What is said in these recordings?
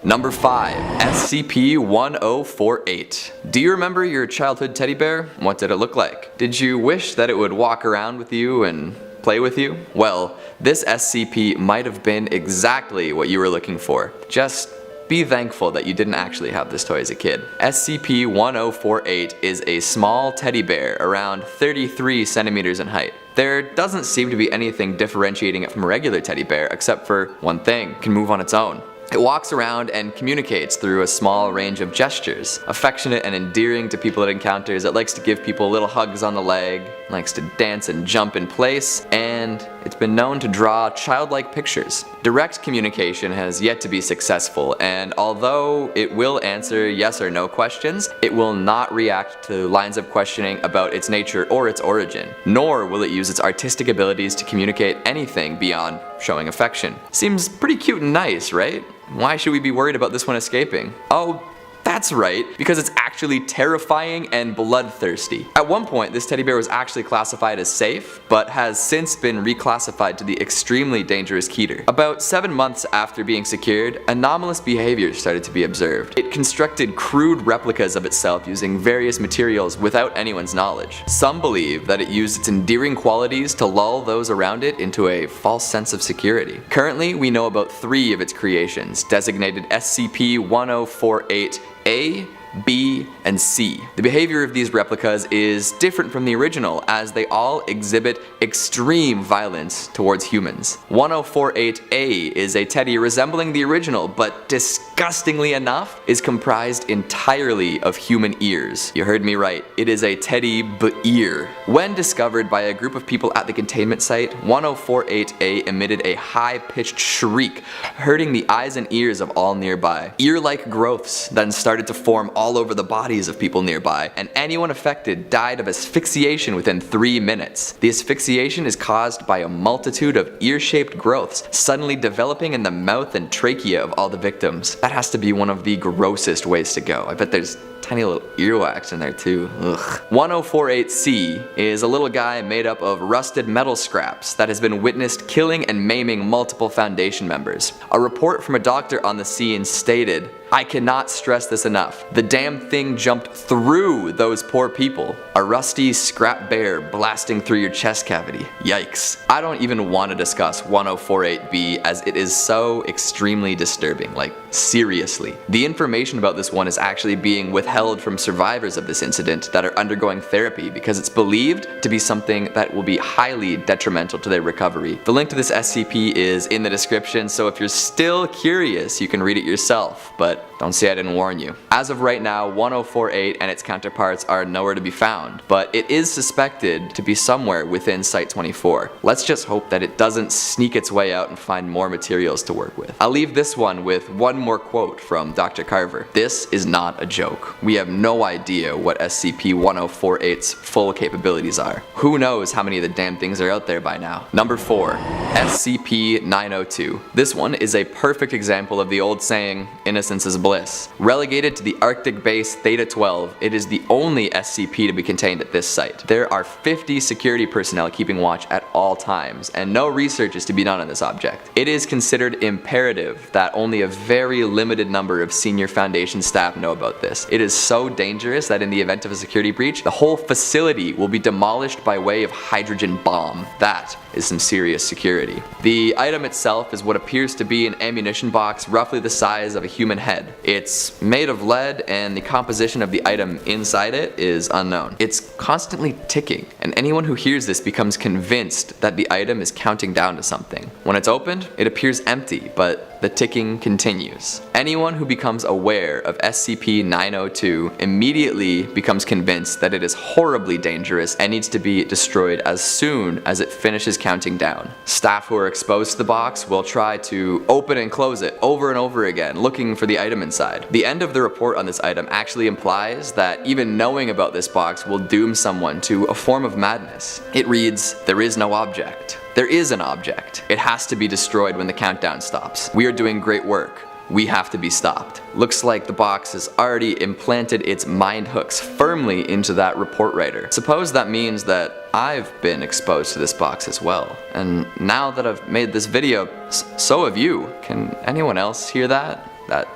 Number 5. SCP-1048. Do you remember your childhood teddy bear? What did it look like? Did you wish that it would walk around with you and play with you? Well, this SCP might have been exactly what you were looking for. Just be thankful that you didn't actually have this toy as a kid. SCP-1048 is a small teddy bear around 33 centimeters in height. There doesn't seem to be anything differentiating it from a regular teddy bear except for one thing: it can move on its own. It walks around and communicates through a small range of gestures. Affectionate and endearing to people it encounters, it likes to give people little hugs on the leg, likes to dance and jump in place, and it's been known to draw childlike pictures. Direct communication has yet to be successful, and although it will answer yes or no questions, it will not react to lines of questioning about its nature or its origin, nor will it use its artistic abilities to communicate anything beyond showing affection. Seems pretty cute and nice, right? Why should we be worried about this one escaping? Oh, that's right, because it's actually terrifying and bloodthirsty. At one point, this teddy bear was actually classified as safe, but has since been reclassified to the extremely dangerous keter. About 7 months after being secured, anomalous behavior started to be observed. It constructed crude replicas of itself using various materials without anyone's knowledge. Some believe that it used its endearing qualities to lull those around it into a false sense of security. Currently, we know about 3 of its creations, designated SCP-1048 A, B, and C. The behavior of these replicas is different from the original, as they all exhibit extreme violence towards humans. 1048A is a teddy resembling the original, but disgustingly enough, is comprised entirely of human ears. You heard me right, it is a teddy ear. When discovered by a group of people at the containment site, 1048A emitted a high-pitched shriek, hurting the eyes and ears of all nearby. Ear-like growths then started to form all over the bodies of people nearby, and anyone affected died of asphyxiation within 3 minutes. The asphyxiation is caused by a multitude of ear-shaped growths suddenly developing in the mouth and trachea of all the victims. That has to be one of the grossest ways to go. I bet there's tiny little earwax in there too. Ugh. 1048C is a little guy made up of rusted metal scraps that has been witnessed killing and maiming multiple Foundation members. A report from a doctor on the scene stated, "I cannot stress this enough. The damn thing jumped through those poor people. A rusty scrap bear blasting through your chest cavity. Yikes." I don't even want to discuss 1048B as it is so extremely disturbing, like seriously. The information about this one is actually being withheld from survivors of this incident that are undergoing therapy because it's believed to be something that will be highly detrimental to their recovery. The link to this SCP is in the description, so if you're still curious, you can read it yourself, but don't say I didn't warn you. As of right now, 1048 and its counterparts are nowhere to be found, but it is suspected to be somewhere within Site-24. Let's just hope that it doesn't sneak its way out and find more materials to work with. I'll leave this one with one more quote from Dr. Carver. "This is not a joke. We have no idea what SCP-1048's full capabilities are. Who knows how many of the damn things are out there by now." Number 4. SCP-902. This one is a perfect example of the old saying, innocence is bliss. Relegated to the Arctic base Theta-12, it is the only SCP to be contained at this site. There are 50 security personnel keeping watch at all times, and no research is to be done on this object. It is considered imperative that only a very limited number of senior Foundation staff know about this. It is so dangerous that in the event of a security breach, the whole facility will be demolished by way of hydrogen bomb. That is some serious security. The item itself is what appears to be an ammunition box roughly the size of a human head. It's made of lead, and the composition of the item inside it is unknown. It's constantly ticking, and anyone who hears this becomes convinced that the item is counting down to something. When it's opened, it appears empty, but the ticking continues. Anyone who becomes aware of SCP-902 immediately becomes convinced that it is horribly dangerous and needs to be destroyed as soon as it finishes counting down. Staff who are exposed to the box will try to open and close it over and over again, looking for the item inside. The end of the report on this item actually implies that even knowing about this box will doom someone to a form of madness. It reads, "There is no object. There is an object. It has to be destroyed when the countdown stops. We are doing great work. We have to be stopped." Looks like the box has already implanted its mind hooks firmly into that report writer. Suppose that means that I've been exposed to this box as well. And now that I've made this video, so have you. Can anyone else hear that? That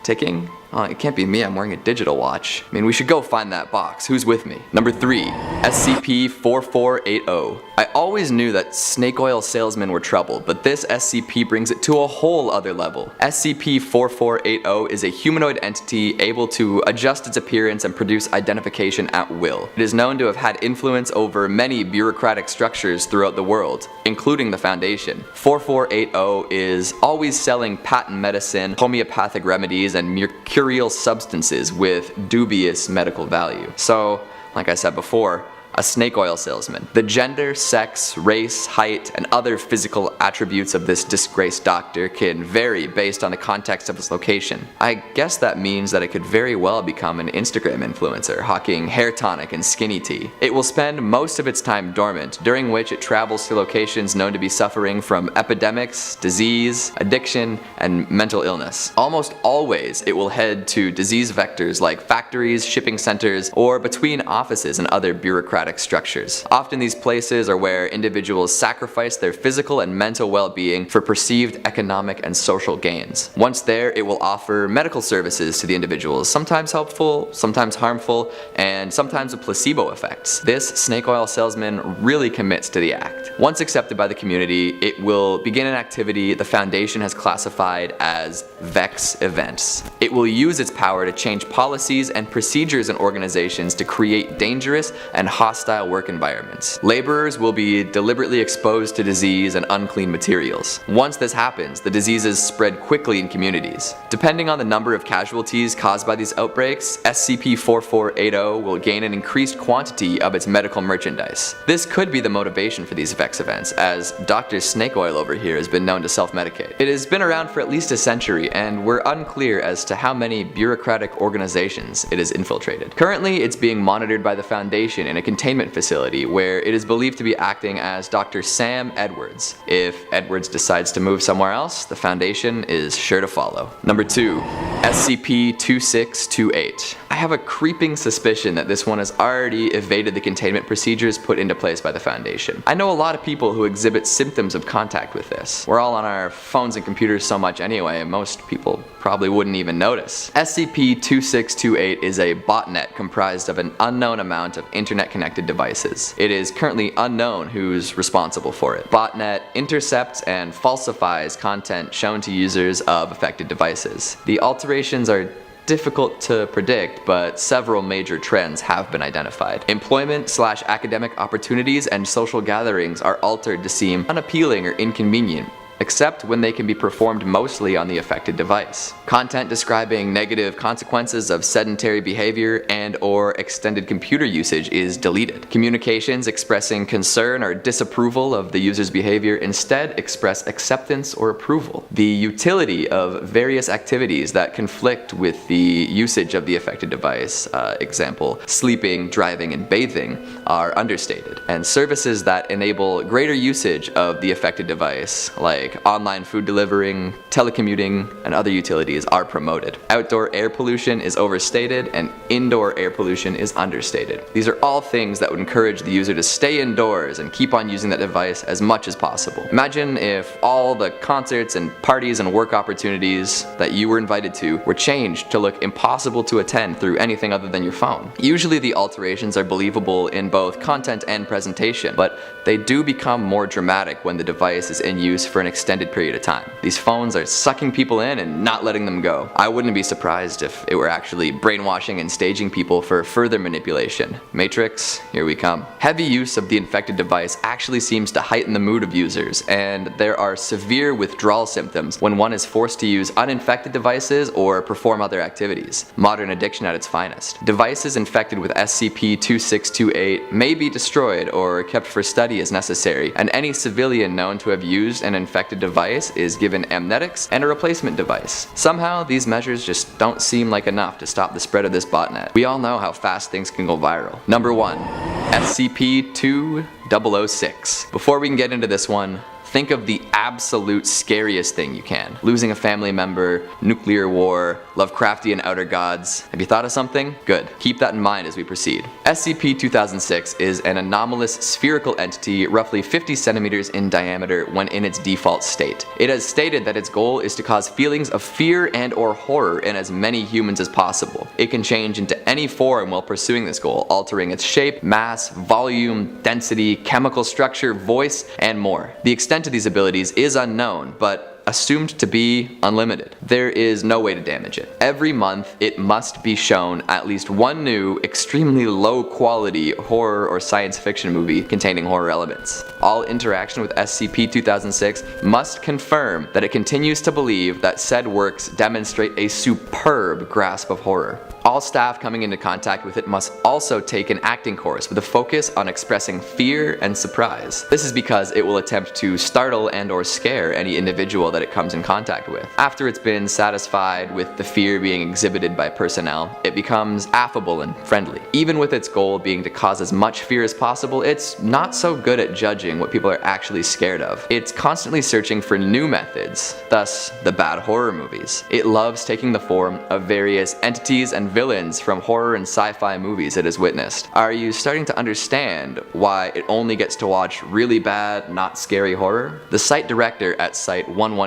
ticking? Oh, it can't be me, I'm wearing a digital watch. I mean, we should go find that box. Who's with me? Number 3, SCP-4480. I always knew that snake oil salesmen were trouble, but this SCP brings it to a whole other level. SCP-4480 is a humanoid entity able to adjust its appearance and produce identification at will. It is known to have had influence over many bureaucratic structures throughout the world, including the Foundation. 4480 is always selling patent medicine, homeopathic remedies, and mercurial substances with dubious medical value. So, like I said before, a snake oil salesman. The gender, sex, race, height, and other physical attributes of this disgraced doctor can vary based on the context of its location. I guess that means that it could very well become an Instagram influencer, hawking hair tonic and skinny tea. It will spend most of its time dormant, during which it travels to locations known to be suffering from epidemics, disease, addiction, and mental illness. Almost always, it will head to disease vectors like factories, shipping centers, or between offices and other bureaucratic structures. Often these places are where individuals sacrifice their physical and mental well-being for perceived economic and social gains. Once there, it will offer medical services to the individuals, sometimes helpful, sometimes harmful, and sometimes with placebo effects. This snake oil salesman really commits to the act. Once accepted by the community, it will begin an activity the Foundation has classified as Vex events. It will use its power to change policies and procedures in organizations to create dangerous and hostile work environments. Laborers will be deliberately exposed to disease and unclean materials. Once this happens, the diseases spread quickly in communities. Depending on the number of casualties caused by these outbreaks, SCP-4480 will gain an increased quantity of its medical merchandise. This could be the motivation for these Vex events, as Dr. Snake Oil over here has been known to self-medicate. It has been around for at least a century, and we're unclear as to how many bureaucratic organizations it has infiltrated. Currently, it's being monitored by the Foundation in a containment facility where it is believed to be acting as Dr. Sam Edwards. If Edwards decides to move somewhere else, the Foundation is sure to follow. Number 2, SCP-2628. I have a creeping suspicion that this one has already evaded the containment procedures put into place by the Foundation. I know a lot of people who exhibit symptoms of contact with this. We're all on our phones and computers so much anyway, most people probably wouldn't even notice. SCP-2628 is a botnet comprised of an unknown amount of internet-connected devices. It is currently unknown who's responsible for it. Botnet intercepts and falsifies content shown to users of affected devices. The alterations are difficult to predict, but several major trends have been identified. Employment/academic opportunities and social gatherings are altered to seem unappealing or inconvenient, except when they can be performed mostly on the affected device. Content describing negative consequences of sedentary behavior and/or extended computer usage is deleted. Communications expressing concern or disapproval of the user's behavior instead express acceptance or approval. The utility of various activities that conflict with the usage of the affected device, example, sleeping, driving, and bathing, are understated. And services that enable greater usage of the affected device, like online food delivering, telecommuting, and other utilities, are promoted. Outdoor air pollution is overstated and indoor air pollution is understated. These are all things that would encourage the user to stay indoors and keep on using that device as much as possible. Imagine if all the concerts and parties and work opportunities that you were invited to were changed to look impossible to attend through anything other than your phone. Usually the alterations are believable in both content and presentation, but they do become more dramatic when the device is in use for an extended period of time. These phones are sucking people in and not letting them go. I wouldn't be surprised if it were actually brainwashing and staging people for further manipulation. Matrix, here we come. Heavy use of the infected device actually seems to heighten the mood of users, and there are severe withdrawal symptoms when one is forced to use uninfected devices or perform other activities. Modern addiction at its finest. Devices infected with SCP-2628 may be destroyed or kept for study as necessary, and any civilian known to have used an infected device is given amnetics and a replacement device. Somehow, these measures just don't seem like enough to stop the spread of this botnet. We all know how fast things can go viral. Number 1, SCP-2006. Before we can get into this one, think of the absolute scariest thing you can. Losing a family member, nuclear war, Lovecraftian outer gods. Have you thought of something? Good. Keep that in mind as we proceed. SCP-2006 is an anomalous spherical entity roughly 50 centimeters in diameter when in its default state. It has stated that its goal is to cause feelings of fear and or horror in as many humans as possible. It can change into any form while pursuing this goal, altering its shape, mass, volume, density, chemical structure, voice, and more. The extent of these abilities is unknown, but assumed to be unlimited. There is no way to damage it. Every month, it must be shown at least one new, extremely low quality horror or science fiction movie containing horror elements. All interaction with SCP-2006 must confirm that it continues to believe that said works demonstrate a superb grasp of horror. All staff coming into contact with it must also take an acting course with a focus on expressing fear and surprise. This is because it will attempt to startle and or scare any individual that it comes in contact with. After it's been satisfied with the fear being exhibited by personnel, it becomes affable and friendly. Even with its goal being to cause as much fear as possible, it's not so good at judging what people are actually scared of. It's constantly searching for new methods, thus the bad horror movies. It loves taking the form of various entities and villains from horror and sci-fi movies it has witnessed. Are you starting to understand why it only gets to watch really bad, not scary horror? The site director at Site 118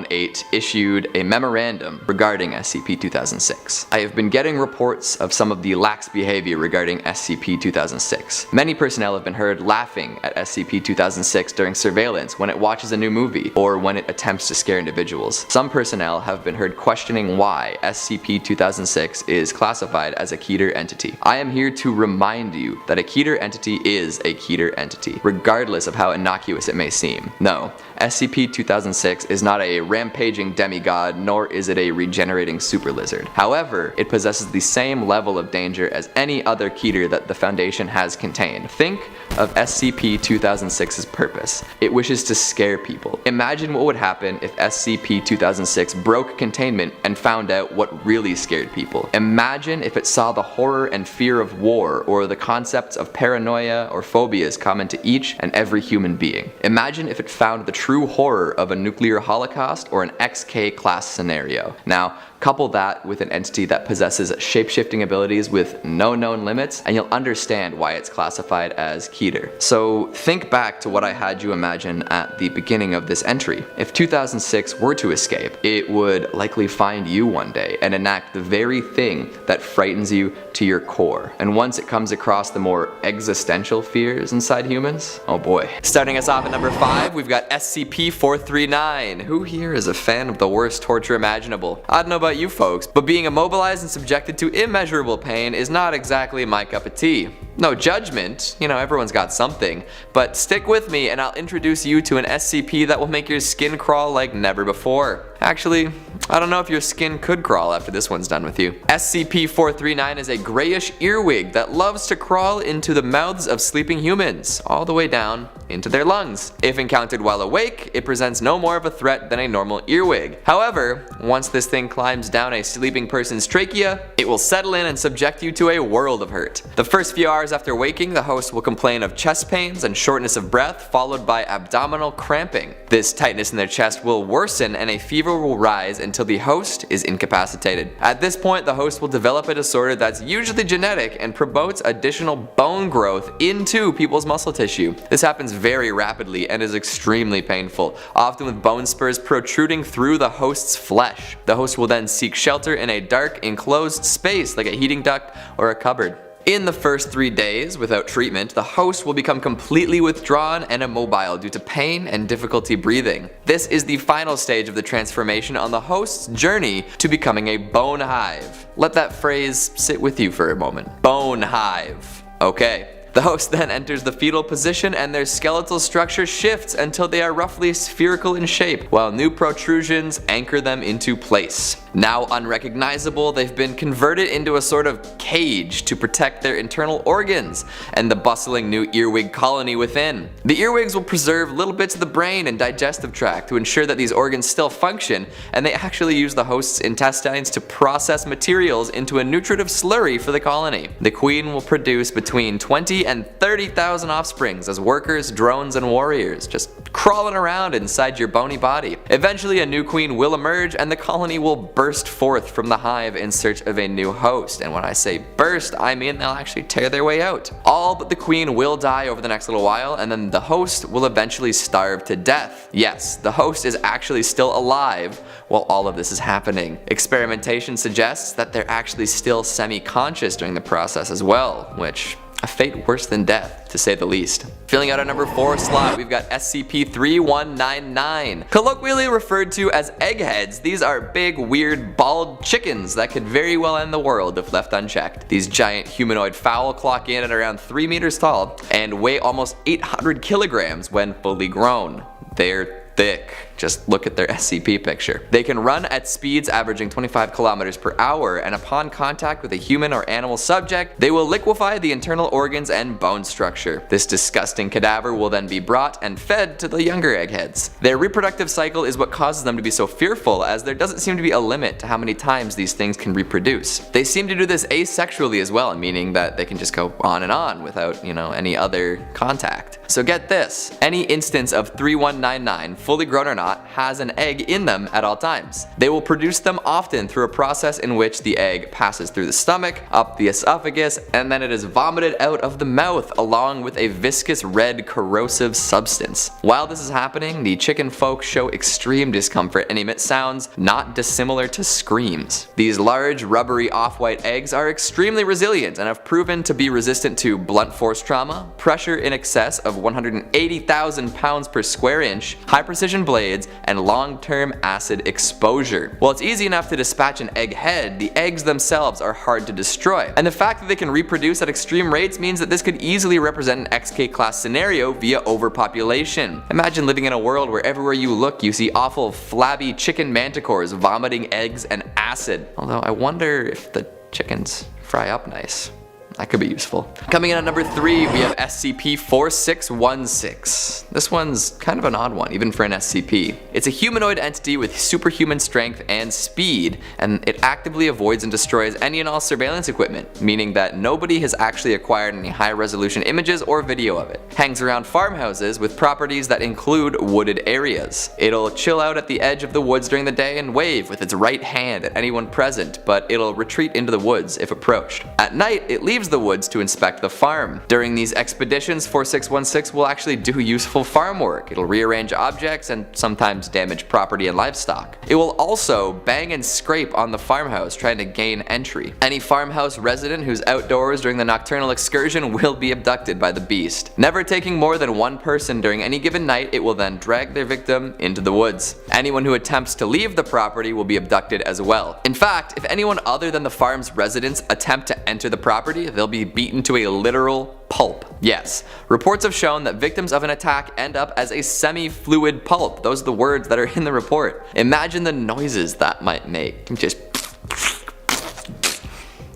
issued a memorandum regarding SCP-2006. I have been getting reports of some of the lax behavior regarding SCP-2006. Many personnel have been heard laughing at SCP-2006 during surveillance when it watches a new movie or when it attempts to scare individuals. Some personnel have been heard questioning why SCP-2006 is classified as a Keter entity. I am here to remind you that a Keter entity is a Keter entity, regardless of how innocuous it may seem. No, SCP-2006 is not a rampaging demigod, nor is it a regenerating super lizard. However, it possesses the same level of danger as any other Keter that the Foundation has contained. Think of SCP-2006's purpose. It wishes to scare people. Imagine what would happen if SCP-2006 broke containment and found out what really scared people. Imagine if it saw the horror and fear of war, or the concepts of paranoia or phobias common to each and every human being. Imagine if it found the true horror of a nuclear holocaust or an XK class scenario. Now, couple that with an entity that possesses shape-shifting abilities with no known limits, and you'll understand why it's classified as Keter. So think back to what I had you imagine at the beginning of this entry. If 2006 were to escape, it would likely find you one day and enact the very thing that frightens you to your core. And once it comes across the more existential fears inside humans, oh boy. Starting us off at number 5, we've got SCP-439. Who here is a fan of the worst torture imaginable? I don't know about you folks, but being immobilized and subjected to immeasurable pain is not exactly my cup of tea. No judgment, everyone's got something, but stick with me and I'll introduce you to an SCP that will make your skin crawl like never before. Actually, I don't know if your skin could crawl after this one's done with you. SCP-439 is a grayish earwig that loves to crawl into the mouths of sleeping humans, all the way down into their lungs. If encountered while awake, it presents no more of a threat than a normal earwig. However, once this thing climbs down a sleeping person's trachea, it will settle in and subject you to a world of hurt. The first few hours after waking, the host will complain of chest pains and shortness of breath, followed by abdominal cramping. This tightness in their chest will worsen and a fever will rise until the host is incapacitated. At this point, the host will develop a disorder that's usually genetic and promotes additional bone growth into people's muscle tissue. This happens very rapidly and is extremely painful, often with bone spurs protruding through the host's flesh. The host will then seek shelter in a dark, enclosed space like a heating duct or a cupboard. In the first 3 days, without treatment, the host will become completely withdrawn and immobile due to pain and difficulty breathing. This is the final stage of the transformation on the host's journey to becoming a bone hive. Let that phrase sit with you for a moment. Bone hive. Okay. The host then enters the fetal position and their skeletal structure shifts until they are roughly spherical in shape, while new protrusions anchor them into place. Now unrecognizable, they've been converted into a sort of cage to protect their internal organs and the bustling new earwig colony within. The earwigs will preserve little bits of the brain and digestive tract to ensure that these organs still function, and they actually use the host's intestines to process materials into a nutritive slurry for the colony. The queen will produce between 20 20 and 30,000 offsprings as workers, drones, and warriors, just crawling around inside your bony body. Eventually a new queen will emerge and the colony will burst forth from the hive in search of a new host. And when I say burst, I mean they'll actually tear their way out. All but the queen will die over the next little while, and then the host will eventually starve to death. Yes, the host is actually still alive while all of this is happening. Experimentation suggests that they're actually still semi-conscious during the process as well, which a fate worse than death, to say the least. Filling out our number 4 slot, we've got SCP-3199. Colloquially referred to as eggheads, these are big, weird, bald chickens that could very well end the world if left unchecked. These giant humanoid fowl clock in at around 3 meters tall and weigh almost 800 kilograms when fully grown. They're thick. Just look at their SCP picture. They can run at speeds averaging 25 kilometers per hour, and upon contact with a human or animal subject, they will liquefy the internal organs and bone structure. This disgusting cadaver will then be brought and fed to the younger eggheads. Their reproductive cycle is what causes them to be so fearful, as there doesn't seem to be a limit to how many times these things can reproduce. They seem to do this asexually as well, meaning that they can just go on and on without, any other contact. So get this, any instance of 3199, fully grown or not, has an egg in them at all times. They will produce them often through a process in which the egg passes through the stomach, up the esophagus, and then it is vomited out of the mouth along with a viscous red corrosive substance. While this is happening, the chicken folk show extreme discomfort and emit sounds not dissimilar to screams. These large, rubbery off-white eggs are extremely resilient and have proven to be resistant to blunt force trauma, pressure in excess of 180,000 pounds per square inch, high precision blades, and long-term acid exposure. While it's easy enough to dispatch an egg head, the eggs themselves are hard to destroy. And the fact that they can reproduce at extreme rates means that this could easily represent an XK class scenario via overpopulation. Imagine living in a world where everywhere you look you see awful flabby chicken manticores vomiting eggs and acid. Although I wonder if the chickens fry up nice. That could be useful. Coming in at number 3, we have SCP-4616. This one's kind of an odd one, even for an SCP. It's a humanoid entity with superhuman strength and speed, and it actively avoids and destroys any and all surveillance equipment, meaning that nobody has actually acquired any high-resolution images or video of it. Hangs around farmhouses with properties that include wooded areas. It'll chill out at the edge of the woods during the day and wave with its right hand at anyone present, but it'll retreat into the woods if approached. At night, it leaves the woods to inspect the farm. During these expeditions, 4616 will actually do useful farm work. It'll rearrange objects and sometimes damage property and livestock. It will also bang and scrape on the farmhouse trying to gain entry. Any farmhouse resident who's outdoors during the nocturnal excursion will be abducted by the beast. Never taking more than one person during any given night, it will then drag their victim into the woods. Anyone who attempts to leave the property will be abducted as well. In fact, if anyone other than the farm's residents attempt to enter the property, they'll be beaten to a literal pulp. Yes, reports have shown that victims of an attack end up as a semi-fluid pulp. Those are the words that are in the report. Imagine the noises that might make. Just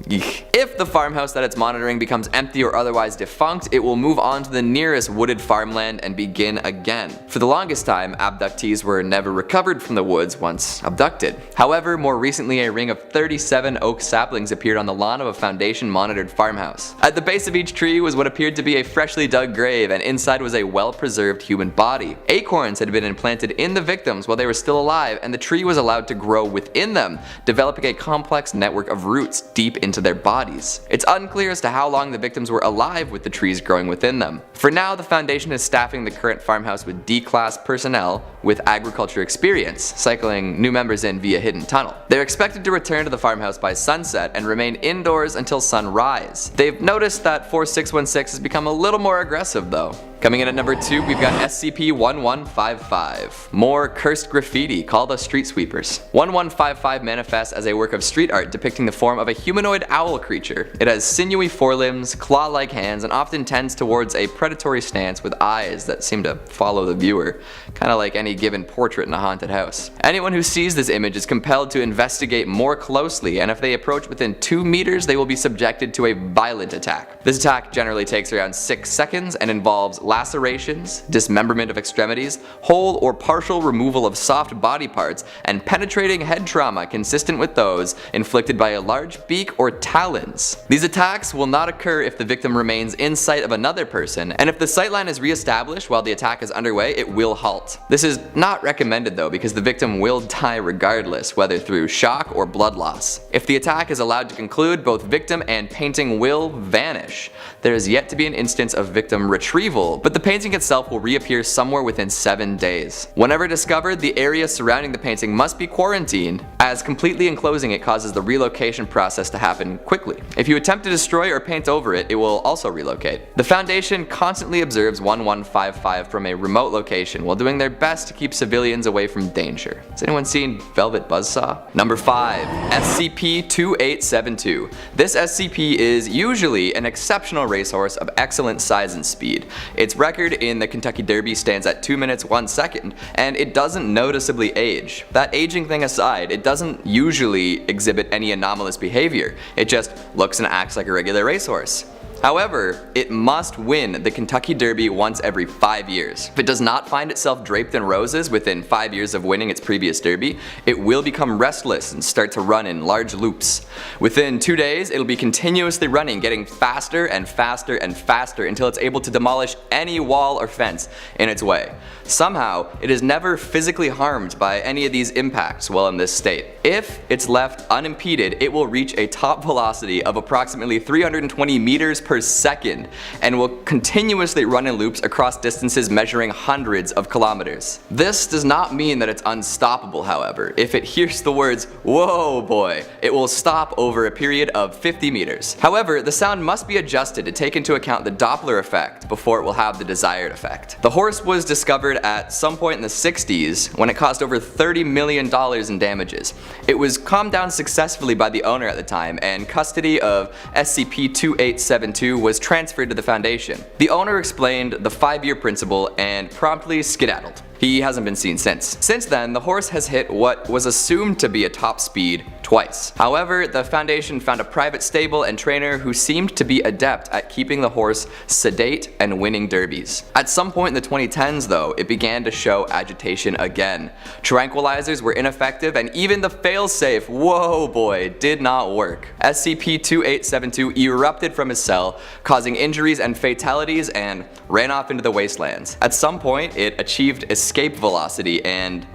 if the farmhouse that it's monitoring becomes empty or otherwise defunct, it will move on to the nearest wooded farmland and begin again. For the longest time, abductees were never recovered from the woods once abducted. However, more recently a ring of 37 oak saplings appeared on the lawn of a Foundation monitored farmhouse. At the base of each tree was what appeared to be a freshly dug grave, and inside was a well-preserved human body. Acorns had been implanted in the victims while they were still alive, and the tree was allowed to grow within them, developing a complex network of roots deep into their bodies. It's unclear as to how long the victims were alive with the trees growing within them. For now, the Foundation is staffing the current farmhouse with D-class personnel with agriculture experience, cycling new members in via hidden tunnel. They're expected to return to the farmhouse by sunset and remain indoors until sunrise. They've noticed that 4616 has become a little more aggressive though. Coming in at number 2, we've got SCP-1155. More cursed graffiti, call the street sweepers. 1155 manifests as a work of street art depicting the form of a humanoid owl creature. It has sinewy forelimbs, claw-like hands, and often tends towards a predatory stance with eyes that seem to follow the viewer, kind of like any given portrait in a haunted house. Anyone who sees this image is compelled to investigate more closely, and if they approach within 2 meters, they will be subjected to a violent attack. This attack generally takes around 6 seconds and involves lacerations, dismemberment of extremities, whole or partial removal of soft body parts, and penetrating head trauma consistent with those inflicted by a large beak or talons. These attacks will not occur if the victim remains in sight of another person, and if the sightline is re-established while the attack is underway, it will halt. This is not recommended though, because the victim will die regardless, whether through shock or blood loss. If the attack is allowed to conclude, both victim and painting will vanish. There is yet to be an instance of victim retrieval, but the painting itself will reappear somewhere within 7 days. Whenever discovered, the area surrounding the painting must be quarantined, as completely enclosing it causes the relocation process to happen quickly. If you attempt to destroy or paint over it, it will also relocate. The Foundation constantly observes 1155 from a remote location while doing their best to keep civilians away from danger. Has anyone seen Velvet Buzzsaw? Number 5. SCP-2872. This SCP is usually an exceptional racehorse of excellent size and speed. Its record in the Kentucky Derby stands at 2 minutes 1 second, and it doesn't noticeably age. That aging thing aside, it doesn't usually exhibit any anomalous behavior. It just looks and acts like a regular racehorse. However, it must win the Kentucky Derby once every 5 years. If it does not find itself draped in roses within 5 years of winning its previous derby, it will become restless and start to run in large loops. Within 2 days, it'll be continuously running, getting faster and faster and faster until it's able to demolish any wall or fence in its way. Somehow, it is never physically harmed by any of these impacts while in this state. If it's left unimpeded, it will reach a top velocity of approximately 320 meters per second and will continuously run in loops across distances measuring hundreds of kilometers. This does not mean that it's unstoppable, however. If it hears the words, "Whoa boy," it will stop over a period of 50 meters. However, the sound must be adjusted to take into account the Doppler effect before it will have the desired effect. The horse was discovered at some point in the 60s when it caused over $30 million in damages. It was calmed down successfully by the owner at the time, and custody of SCP-2872 was transferred to the Foundation. The owner explained the 5-year principle and promptly skedaddled. He hasn't been seen since. Since then, the horse has hit what was assumed to be a top speed twice. However, the Foundation found a private stable and trainer who seemed to be adept at keeping the horse sedate and winning derbies. At some point in the 2010s though, it began to show agitation again. Tranquilizers were ineffective, and even the failsafe, whoa boy, did not work. SCP-2872 erupted from his cell, causing injuries and fatalities, and ran off into the wastelands. At some point, it achieved escape velocity and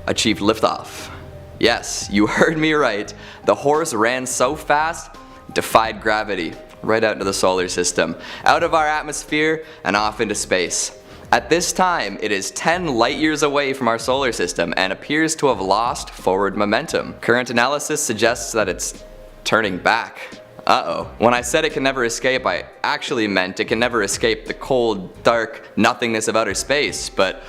achieved liftoff. Yes, you heard me right. The horse ran so fast, defied gravity, right out into the solar system, out of our atmosphere and off into space. At this time, it is 10 light years away from our solar system and appears to have lost forward momentum. Current analysis suggests that it's turning back. Uh-oh. When I said it can never escape, I actually meant it can never escape the cold, dark nothingness of outer space, but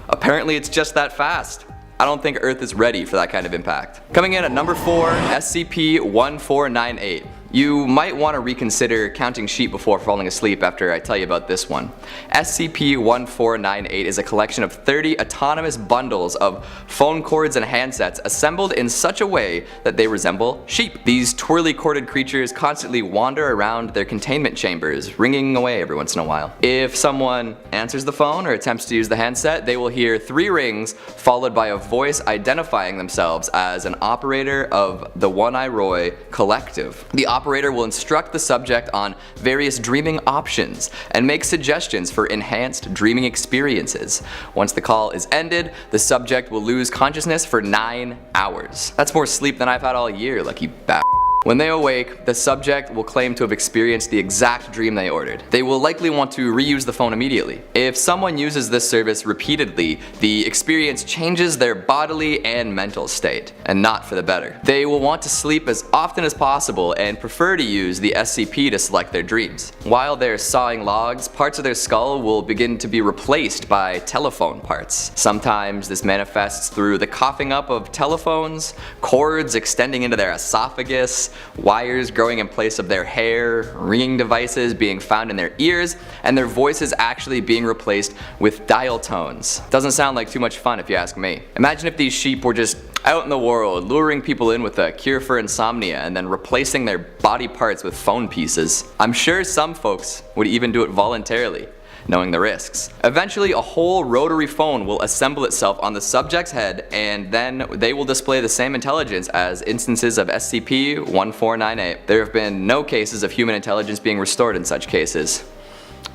apparently it's just that fast. I don't think Earth is ready for that kind of impact. Coming in at number 4, SCP-1498. You might want to reconsider counting sheep before falling asleep after I tell you about this one. SCP-1498 is a collection of 30 autonomous bundles of phone cords and handsets assembled in such a way that they resemble sheep. These twirly corded creatures constantly wander around their containment chambers, ringing away every once in a while. If someone answers the phone or attempts to use the handset, they will hear 3 rings followed by a voice identifying themselves as an operator of the One Eye Roy Collective. The operator will instruct the subject on various dreaming options and make suggestions for enhanced dreaming experiences. Once the call is ended, the subject will lose consciousness for 9 hours. That's more sleep than I've had all year, lucky bastard. When they awake, the subject will claim to have experienced the exact dream they ordered. They will likely want to reuse the phone immediately. If someone uses this service repeatedly, the experience changes their bodily and mental state, and not for the better. They will want to sleep as often as possible and prefer to use the SCP to select their dreams. While they're sawing logs, parts of their skull will begin to be replaced by telephone parts. Sometimes this manifests through the coughing up of telephones, cords extending into their esophagus, wires growing in place of their hair, ringing devices being found in their ears, and their voices actually being replaced with dial tones. Doesn't sound like too much fun if you ask me. Imagine if these sheep were just out in the world, luring people in with a cure for insomnia and then replacing their body parts with phone pieces. I'm sure some folks would even do it voluntarily. knowing the risks. Eventually, a whole rotary phone will assemble itself on the subject's head, and then they will display the same intelligence as instances of SCP-1498. There have been no cases of human intelligence being restored in such cases.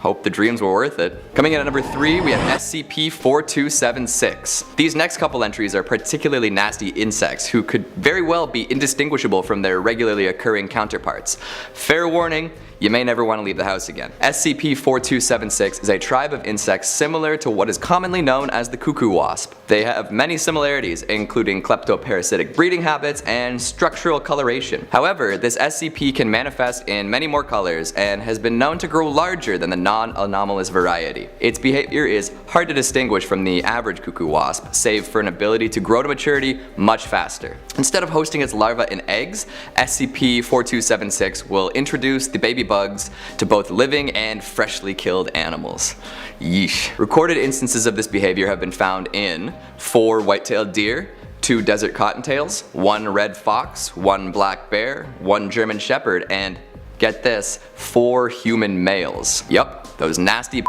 Hope the dreams were worth it. Coming in at number 3, we have SCP-4276. These next couple entries are particularly nasty insects who could very well be indistinguishable from their regularly occurring counterparts. Fair warning, you may never want to leave the house again. SCP-4276 is a tribe of insects similar to what is commonly known as the cuckoo wasp. They have many similarities, including kleptoparasitic breeding habits and structural coloration. However, this SCP can manifest in many more colors and has been known to grow larger than the non-anomalous variety. Its behavior is hard to distinguish from the average cuckoo wasp, save for an ability to grow to maturity much faster. Instead of hosting its larvae in eggs, SCP-4276 will introduce the baby bugs to both living and freshly killed animals. Yeesh. Recorded instances of this behavior have been found in 4 white-tailed deer, 2 desert cottontails, 1 red fox, 1 black bear, 1 German shepherd, and get this, 4 human males. Yup, those nasty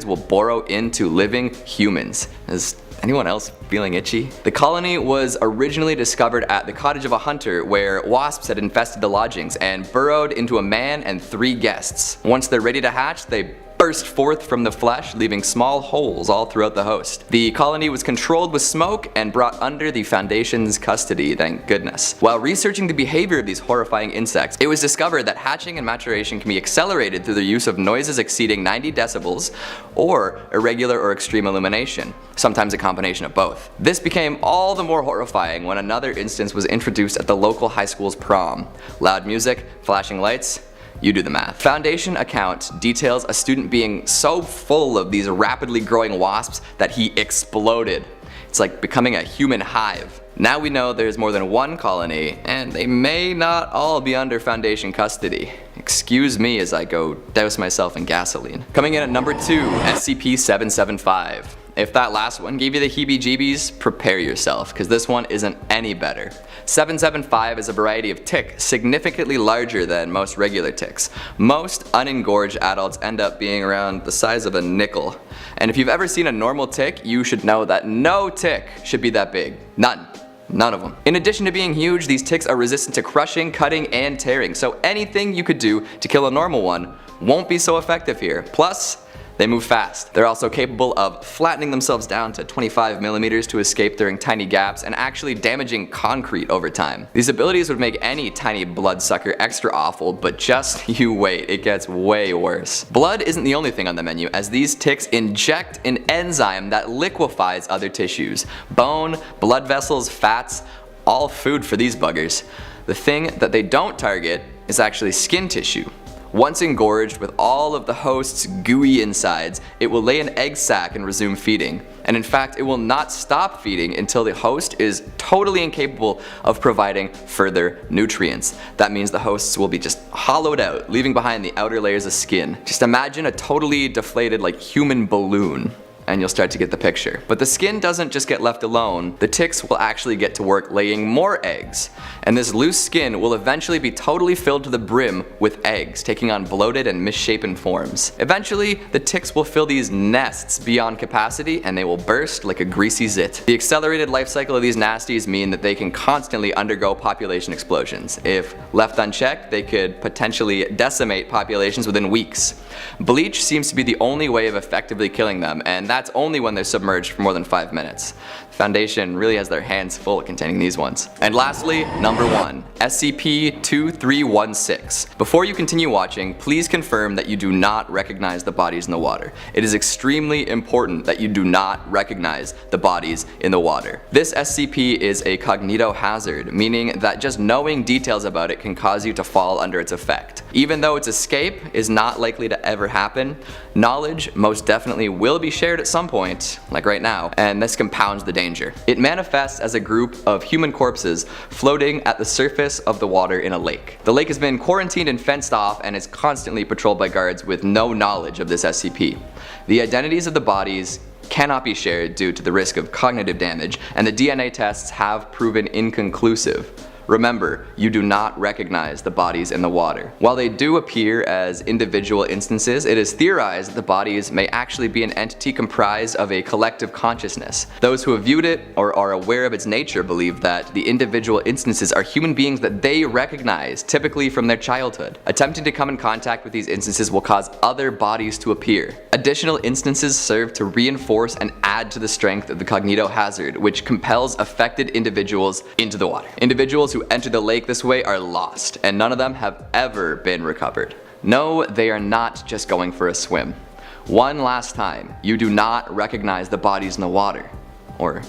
will burrow into living humans. Is anyone else feeling itchy? The colony was originally discovered at the cottage of a hunter where wasps had infested the lodgings and burrowed into a man and 3 guests. Once they're ready to hatch, they burst forth from the flesh, leaving small holes all throughout the host. The colony was controlled with smoke and brought under the Foundation's custody, thank goodness. While researching the behavior of these horrifying insects, it was discovered that hatching and maturation can be accelerated through the use of noises exceeding 90 decibels or irregular or extreme illumination, sometimes a combination of both. This became all the more horrifying when another instance was introduced at the local high school's prom. Loud music, flashing lights, you do the math. Foundation account details a student being so full of these rapidly growing wasps that he exploded. It's like becoming a human hive. Now we know there's more than 1 colony, and they may not all be under Foundation custody. Excuse me as I go douse myself in gasoline. Coming in at number 2, SCP-775. If that last one gave you the heebie-jeebies, prepare yourself, because this one isn't any better. 775 is a variety of tick, significantly larger than most regular ticks. Most unengorged adults end up being around the size of a nickel. And if you've ever seen a normal tick, you should know that no tick should be that big. None. None of them. In addition to being huge, these ticks are resistant to crushing, cutting, and tearing, so anything you could do to kill a normal one won't be so effective here. Plus, they move fast. They're also capable of flattening themselves down to 25 millimeters to escape during tiny gaps and actually damaging concrete over time. These abilities would make any tiny bloodsucker extra awful, but just you wait, it gets way worse. Blood isn't the only thing on the menu, as these ticks inject an enzyme that liquefies other tissues. Bone, blood vessels, fats, all food for these buggers. The thing that they don't target is actually skin tissue. Once engorged with all of the host's gooey insides, it will lay an egg sac and resume feeding. And in fact, it will not stop feeding until the host is totally incapable of providing further nutrients. That means the hosts will be just hollowed out, leaving behind the outer layers of skin. Just imagine a totally deflated, like, human balloon, and you'll start to get the picture. But the skin doesn't just get left alone, the ticks will actually get to work laying more eggs. And this loose skin will eventually be totally filled to the brim with eggs, taking on bloated and misshapen forms. Eventually, the ticks will fill these nests beyond capacity and they will burst like a greasy zit. The accelerated life cycle of these nasties mean that they can constantly undergo population explosions. If left unchecked, they could potentially decimate populations within weeks. Bleach seems to be the only way of effectively killing them, and that's only when they're submerged for more than 5 minutes. Foundation really has their hands full containing these ones. And lastly, number 1, SCP-2316. Before you continue watching, please confirm that you do not recognize the bodies in the water. It is extremely important that you do not recognize the bodies in the water. This SCP is a cognitohazard, meaning that just knowing details about it can cause you to fall under its effect. Even though its escape is not likely to ever happen, knowledge most definitely will be shared at some point, like right now, and this compounds the danger. It manifests as a group of human corpses floating at the surface of the water in a lake. The lake has been quarantined and fenced off and is constantly patrolled by guards with no knowledge of this SCP. The identities of the bodies cannot be shared due to the risk of cognitive damage, and the DNA tests have proven inconclusive. Remember, you do not recognize the bodies in the water. While they do appear as individual instances, it is theorized that the bodies may actually be an entity comprised of a collective consciousness. Those who have viewed it or are aware of its nature believe that the individual instances are human beings that they recognize, typically from their childhood. Attempting to come in contact with these instances will cause other bodies to appear. Additional instances serve to reinforce and add to the strength of the cognito hazard, which compels affected individuals into the water. Individuals who enter the lake this way are lost, and none of them have ever been recovered. No, they are not just going for a swim. One last time, you do not recognize the bodies in the water. Or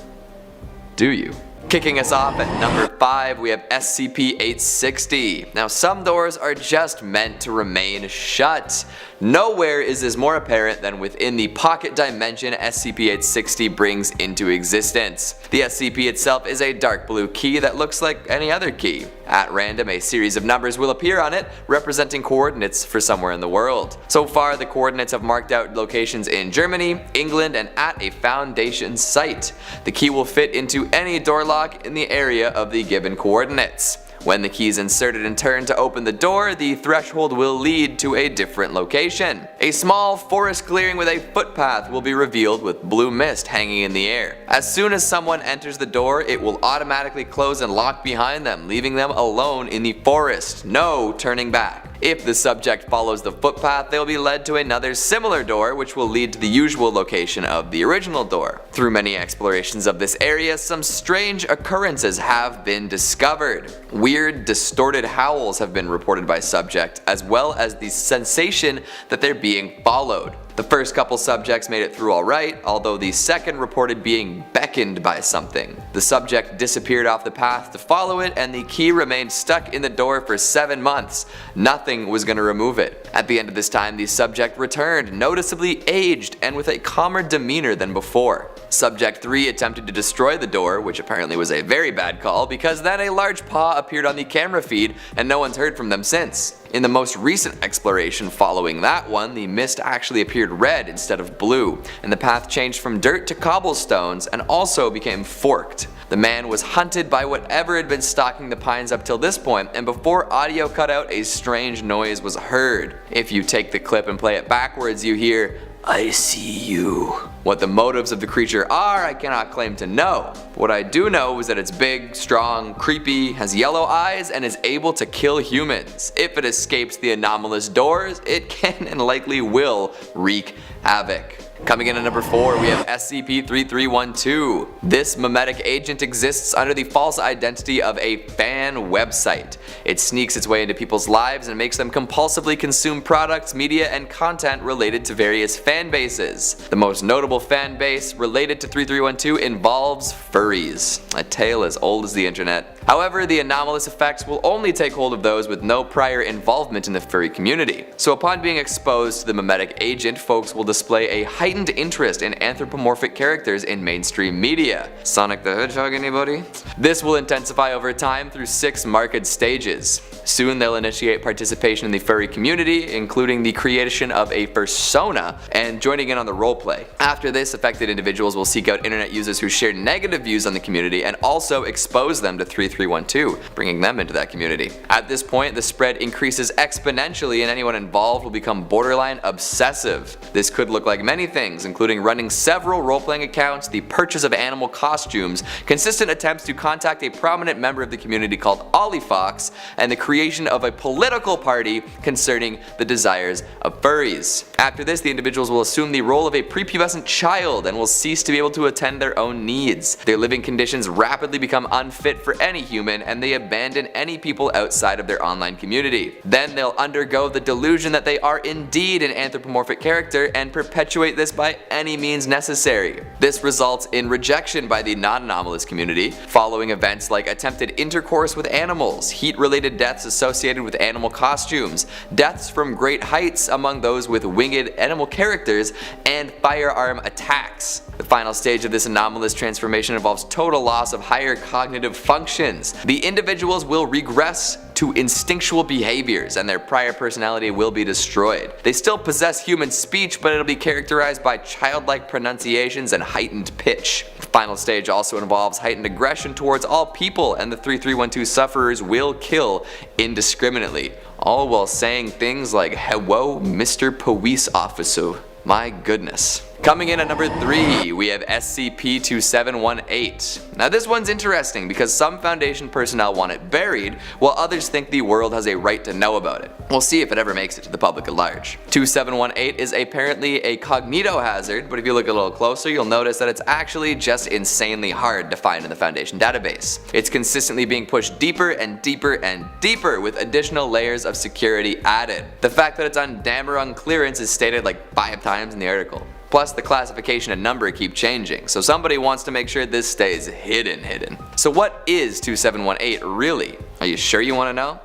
do you? Kicking us off at number 5, we have SCP-860. Now, some doors are just meant to remain shut. Nowhere is this more apparent than within the pocket dimension SCP-860 brings into existence. The SCP itself is a dark blue key that looks like any other key. At random, a series of numbers will appear on it, representing coordinates for somewhere in the world. So far, the coordinates have marked out locations in Germany, England, and at a Foundation site. The key will fit into any door lock in the area of the given coordinates. When the key is inserted and turned to open the door, the threshold will lead to a different location. A small forest clearing with a footpath will be revealed with blue mist hanging in the air. As soon as someone enters the door, it will automatically close and lock behind them, leaving them alone in the forest. No turning back. If the subject follows the footpath, they will be led to another similar door, which will lead to the usual location of the original door. Through many explorations of this area, some strange occurrences have been discovered. Weird, distorted howls have been reported by subject, as well as the sensation that they're being followed. The first couple subjects made it through alright, although the second reported being beckoned by something. The subject disappeared off the path to follow it, and the key remained stuck in the door for 7 months. Nothing was going to remove it. At the end of this time, the subject returned, noticeably aged and with a calmer demeanor than before. Subject 3 attempted to destroy the door, which apparently was a very bad call, because then a large paw appeared on the camera feed and no one's heard from them since. In the most recent exploration following that one, the mist actually appeared red instead of blue, and the path changed from dirt to cobblestones and also became forked. The man was hunted by whatever had been stalking the pines up till this point, and before audio cut out, a strange noise was heard. If you take the clip and play it backwards, you hear, "I see you." What the motives of the creature are, I cannot claim to know. What I do know is that it's big, strong, creepy, has yellow eyes, and is able to kill humans. If it escapes the anomalous doors, it can and likely will wreak havoc. Coming in at number 4, we have SCP-3312. This memetic agent exists under the false identity of a fan website. It sneaks its way into people's lives and makes them compulsively consume products, media, and content related to various fan bases. The most notable fan base related to 3312 involves furries, a tale as old as the internet. However, the anomalous effects will only take hold of those with no prior involvement in the furry community. So upon being exposed to the memetic agent, folks will display a heightened interest in anthropomorphic characters in mainstream media. Sonic the Hedgehog, anybody? This will intensify over time through 6 marked stages. Soon they'll initiate participation in the furry community, including the creation of a persona and joining in on the roleplay. After this, affected individuals will seek out internet users who share negative views on the community and also expose them to 3312, bringing them into that community. At this point, the spread increases exponentially and anyone involved will become borderline obsessive. This could look like many things, including running several role-playing accounts, the purchase of animal costumes, consistent attempts to contact a prominent member of the community called Ollie Fox, and the creation of a political party concerning the desires of furries. After this, the individuals will assume the role of a prepubescent child and will cease to be able to attend their own needs. Their living conditions rapidly become unfit for any human, and they abandon any people outside of their online community. Then they'll undergo the delusion that they are indeed an anthropomorphic character and perpetuate this by any means necessary. This results in rejection by the non-anomalous community, following events like attempted intercourse with animals, heat-related deaths associated with animal costumes, deaths from great heights among those with winged animal characters, and firearm attacks. The final stage of this anomalous transformation involves total loss of higher cognitive functions. The individuals will regress to instinctual behaviors, and their prior personality will be destroyed. They still possess human speech, but it'll be characterized by childlike pronunciations and heightened pitch. The final stage also involves heightened aggression towards all people, and the 3312 sufferers will kill indiscriminately, all while saying things like, "Hello, Mr. Police Officer." My goodness. Coming in at number 3, we have SCP-2718. Now this one's interesting because some Foundation personnel want it buried, while others think the world has a right to know about it. We'll see if it ever makes it to the public at large. 2718 is apparently a cognitohazard, but if you look a little closer, you'll notice that it's actually just insanely hard to find in the Foundation database. It's consistently being pushed deeper and deeper and deeper, with additional layers of security added. The fact that it's on Dameron clearance is stated like 5 times in the article. Plus the classification and number keep changing, so somebody wants to make sure this stays hidden. So what is 2718 really? Are you sure you want to know?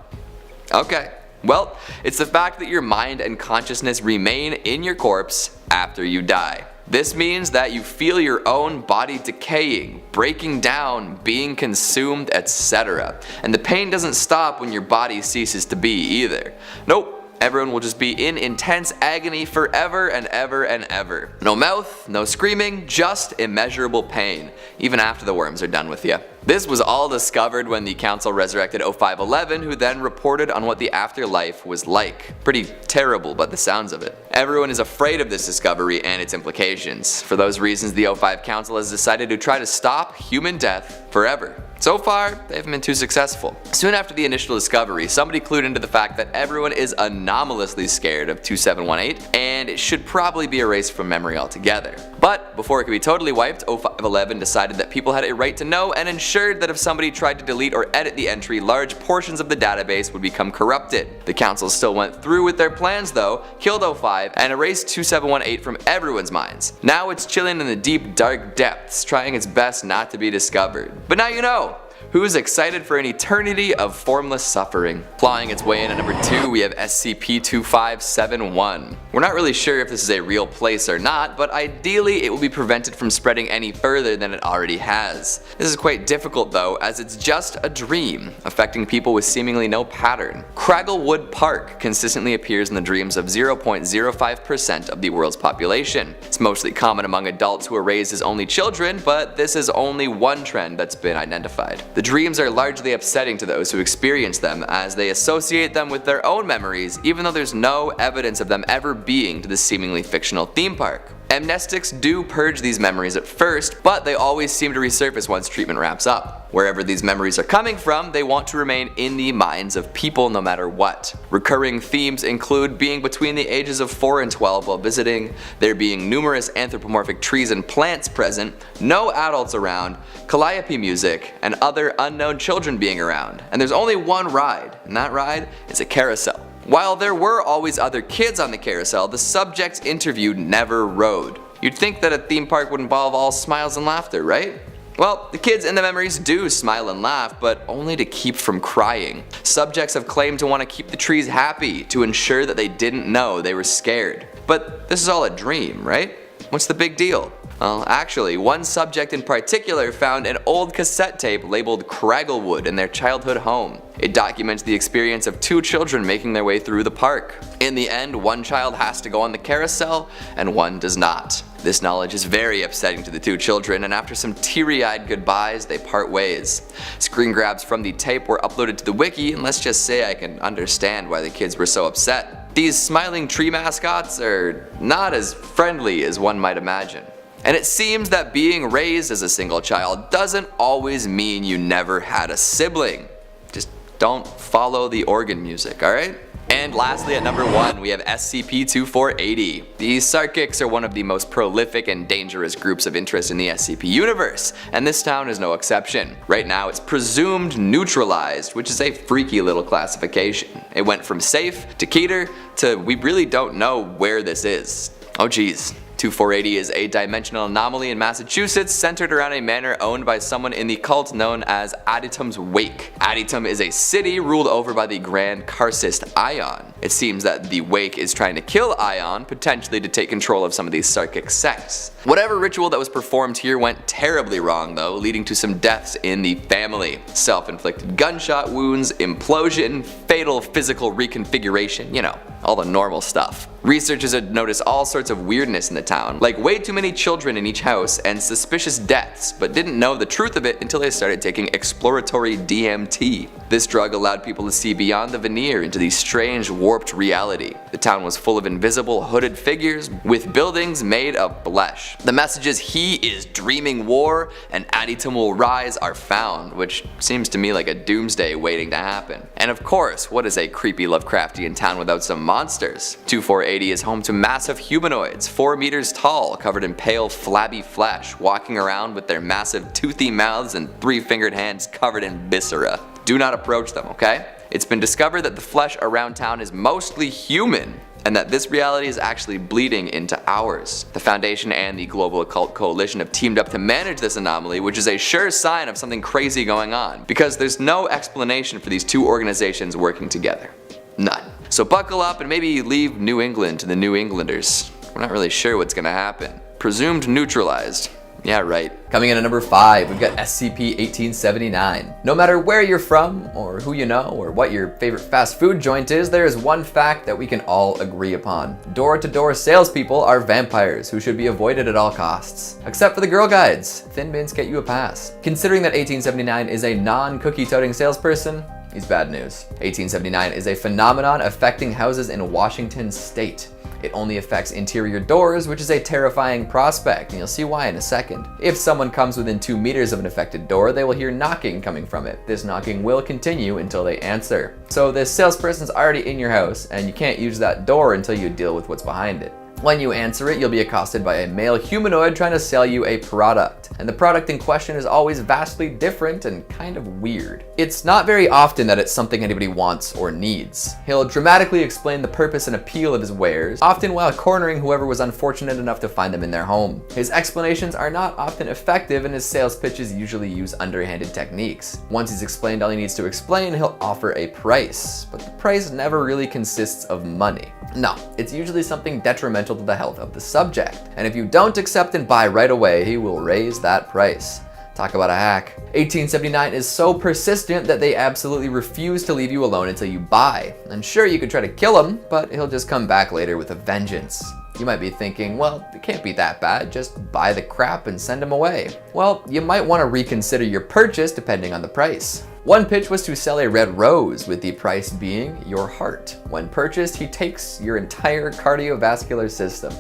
Okay. Well, it's the fact that your mind and consciousness remain in your corpse after you die. This means that you feel your own body decaying, breaking down, being consumed, etc. And the pain doesn't stop when your body ceases to be either. Nope. Everyone will just be in intense agony forever and ever and ever. No mouth, no screaming, just immeasurable pain, even after the worms are done with you. This was all discovered when the Council resurrected 0511, who then reported on what the afterlife was like. Pretty terrible by the sounds of it. Everyone is afraid of this discovery and its implications. For those reasons, the 05 Council has decided to try to stop human death forever. So far, they haven't been too successful. Soon after the initial discovery, somebody clued into the fact that everyone is anomalously scared of 2718, and it should probably be erased from memory altogether. But before it could be totally wiped, 0511 decided that people had a right to know and ensured that if somebody tried to delete or edit the entry, large portions of the database would become corrupted. The Council still went through with their plans though, killed 05, and erased 2718 from everyone's minds. Now it's chilling in the deep dark depths, trying its best not to be discovered. But now you know! Who's excited for an eternity of formless suffering? Clawing its way in at number 2, we have SCP-2571. We're not really sure if this is a real place or not, but ideally it will be prevented from spreading any further than it already has. This is quite difficult though, as it's just a dream, affecting people with seemingly no pattern. Cragglewood Park consistently appears in the dreams of 0.05% of the world's population. It's mostly common among adults who are raised as only children, but this is only one trend that's been identified. The dreams are largely upsetting to those who experience them, as they associate them with their own memories, even though there's no evidence of them ever being to the seemingly fictional theme park. Amnestics do purge these memories at first, but they always seem to resurface once treatment wraps up. Wherever these memories are coming from, they want to remain in the minds of people no matter what. Recurring themes include being between the ages of 4 and 12 while visiting, there being numerous anthropomorphic trees and plants present, no adults around, calliope music, and other unknown children being around. And there's only one ride, and that ride is a carousel. While there were always other kids on the carousel, the subjects interviewed never rode. You'd think that a theme park would involve all smiles and laughter, right? Well, the kids in the memories do smile and laugh, but only to keep from crying. Subjects have claimed to want to keep the trees happy, to ensure that they didn't know they were scared. But this is all a dream, right? What's the big deal? Well, actually, one subject in particular found an old cassette tape labeled Cragglewood in their childhood home. It documents the experience of 2 children making their way through the park. In the end, one child has to go on the carousel, and one does not. This knowledge is very upsetting to the 2 children, and after some teary-eyed goodbyes, they part ways. Screen grabs from the tape were uploaded to the wiki, and let's just say I can understand why the kids were so upset. These smiling tree mascots are not as friendly as one might imagine. And it seems that being raised as a single child doesn't always mean you never had a sibling. Just don't follow the organ music, alright? And lastly, at number 1, we have SCP-2480. The Sarkics are one of the most prolific and dangerous groups of interest in the SCP universe, and this town is no exception. Right now it's presumed neutralized, which is a freaky little classification. It went from safe to Keter to we really don't know where this is. Oh geez. 2480 is a dimensional anomaly in Massachusetts centered around a manor owned by someone in the cult known as Aditum's Wake. Aditum is a city ruled over by the Grand Karcist Ion. It seems that the Wake is trying to kill Ion, potentially to take control of some of these psychic sects. Whatever ritual that was performed here went terribly wrong though, leading to some deaths in the family. Self-inflicted gunshot wounds, implosion, fatal physical reconfiguration, you know, all the normal stuff. Researchers had noticed all sorts of weirdness in the town, like way too many children in each house and suspicious deaths, but didn't know the truth of it until they started taking exploratory DMT. This drug allowed people to see beyond the veneer into the strange, warped reality. The town was full of invisible, hooded figures with buildings made of flesh. The messages "he is dreaming war" and "Aditum will rise" are found, which seems to me like a doomsday waiting to happen. And of course, what is a creepy Lovecraftian town without some monsters? 2480 is home to massive humanoids, 4 meters tall, covered in pale, flabby flesh, walking around with their massive toothy mouths and 3-fingered hands covered in viscera. Do not approach them, okay? It's been discovered that the flesh around town is mostly human, and that this reality is actually bleeding into ours. The Foundation and the Global Occult Coalition have teamed up to manage this anomaly, which is a sure sign of something crazy going on, because there's no explanation for these two organizations working together. None. So buckle up and maybe leave New England to the New Englanders. We're not really sure what's gonna happen. Presumed neutralized. Yeah, right. Coming in at number 5, we've got SCP-1879. No matter where you're from, or who you know, or what your favorite fast food joint is, there is one fact that we can all agree upon. Door-to-door salespeople are vampires who should be avoided at all costs. Except for the Girl Guides. Thin mints get you a pass. Considering that 1879 is a non-cookie-toting salesperson, he's bad news. 1879 is a phenomenon affecting houses in Washington state. It only affects interior doors, which is a terrifying prospect, and you'll see why in a second. If someone comes within 2 meters of an affected door, they will hear knocking coming from it. This knocking will continue until they answer. So this salesperson's already in your house, and you can't use that door until you deal with what's behind it. When you answer it, you'll be accosted by a male humanoid trying to sell you a product. And the product in question is always vastly different and kind of weird. It's not very often that it's something anybody wants or needs. He'll dramatically explain the purpose and appeal of his wares, often while cornering whoever was unfortunate enough to find them in their home. His explanations are not often effective, and his sales pitches usually use underhanded techniques. Once he's explained all he needs to explain, he'll offer a price. But the price never really consists of money. No, it's usually something detrimental to the health of the subject. And if you don't accept and buy right away, he will raise that price. Talk about a hack. 1879 is so persistent that they absolutely refuse to leave you alone until you buy. And sure, you could try to kill him, but he'll just come back later with a vengeance. You might be thinking, well, it can't be that bad, just buy the crap and send him away. Well, you might want to reconsider your purchase depending on the price. One pitch was to sell a red rose, with the price being your heart. When purchased, he takes your entire cardiovascular system.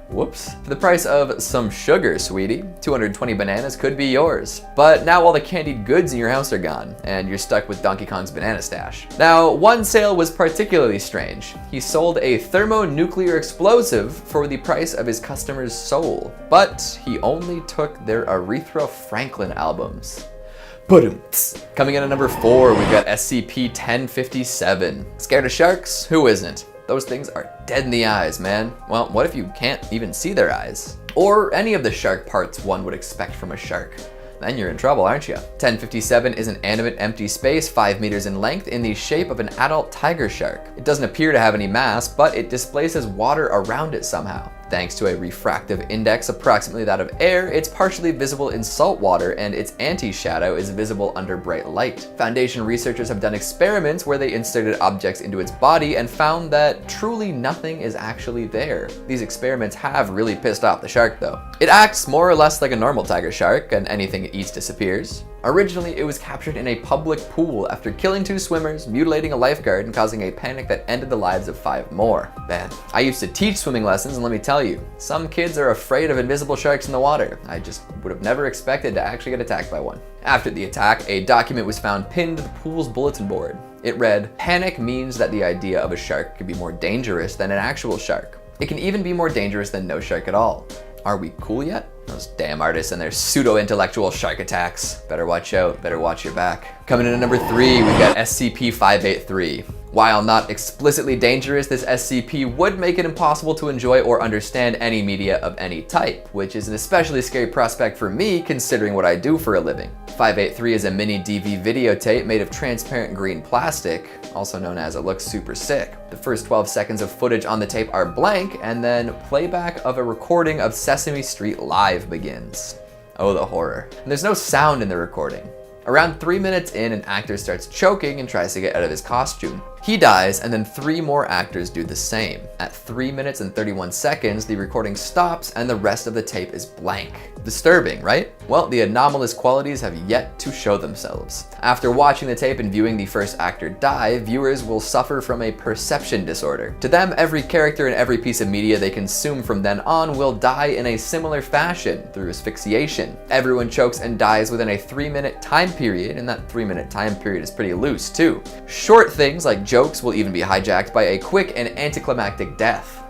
Whoops. For the price of some sugar, sweetie, 220 bananas could be yours. But now all the candied goods in your house are gone, and you're stuck with Donkey Kong's banana stash. Now, one sale was particularly strange. He sold a thermonuclear explosive for the price of his customer's soul, but he only took their Aretha Franklin albums. Coming in at number 4, we've got SCP-1057. Scared of sharks? Who isn't? Those things are dead in the eyes, man. Well, what if you can't even see their eyes? Or any of the shark parts one would expect from a shark. Then you're in trouble, aren't you? 1057 is an animate empty space 5 meters in length in the shape of an adult tiger shark. It doesn't appear to have any mass, but it displaces water around it somehow. Thanks to a refractive index approximately that of air, it's partially visible in salt water, and its anti-shadow is visible under bright light. Foundation researchers have done experiments where they inserted objects into its body and found that truly nothing is actually there. These experiments have really pissed off the shark though. It acts more or less like a normal tiger shark, and anything it eats disappears. Originally, it was captured in a public pool after killing 2 swimmers, mutilating a lifeguard, and causing a panic that ended the lives of 5 more. Man, I used to teach swimming lessons, and let me tell you, some kids are afraid of invisible sharks in the water. I just would have never expected to actually get attacked by one. After the attack, a document was found pinned to the pool's bulletin board. It read, "Panic means that the idea of a shark could be more dangerous than an actual shark. It can even be more dangerous than no shark at all. Are we cool yet?" Those damn artists and their pseudo-intellectual shark attacks. Better watch out, better watch your back. Coming in at number 3, we've got SCP-583. While not explicitly dangerous, this SCP would make it impossible to enjoy or understand any media of any type, which is an especially scary prospect for me considering what I do for a living. 583 is a mini DV videotape made of transparent green plastic, also known as "it looks super sick." The first 12 seconds of footage on the tape are blank, and then playback of a recording of Sesame Street Live begins. Oh, the horror. And there's no sound in the recording. Around 3 minutes in, an actor starts choking and tries to get out of his costume. He dies, and then 3 more actors do the same. At 3 minutes and 31 seconds, the recording stops and the rest of the tape is blank. Disturbing, right? Well, the anomalous qualities have yet to show themselves. After watching the tape and viewing the first actor die, viewers will suffer from a perception disorder. To them, every character in every piece of media they consume from then on will die in a similar fashion, through asphyxiation. Everyone chokes and dies within a 3-minute time period, and that 3-minute time period is pretty loose too. Short things like jokes will even be hijacked by a quick and anticlimactic death.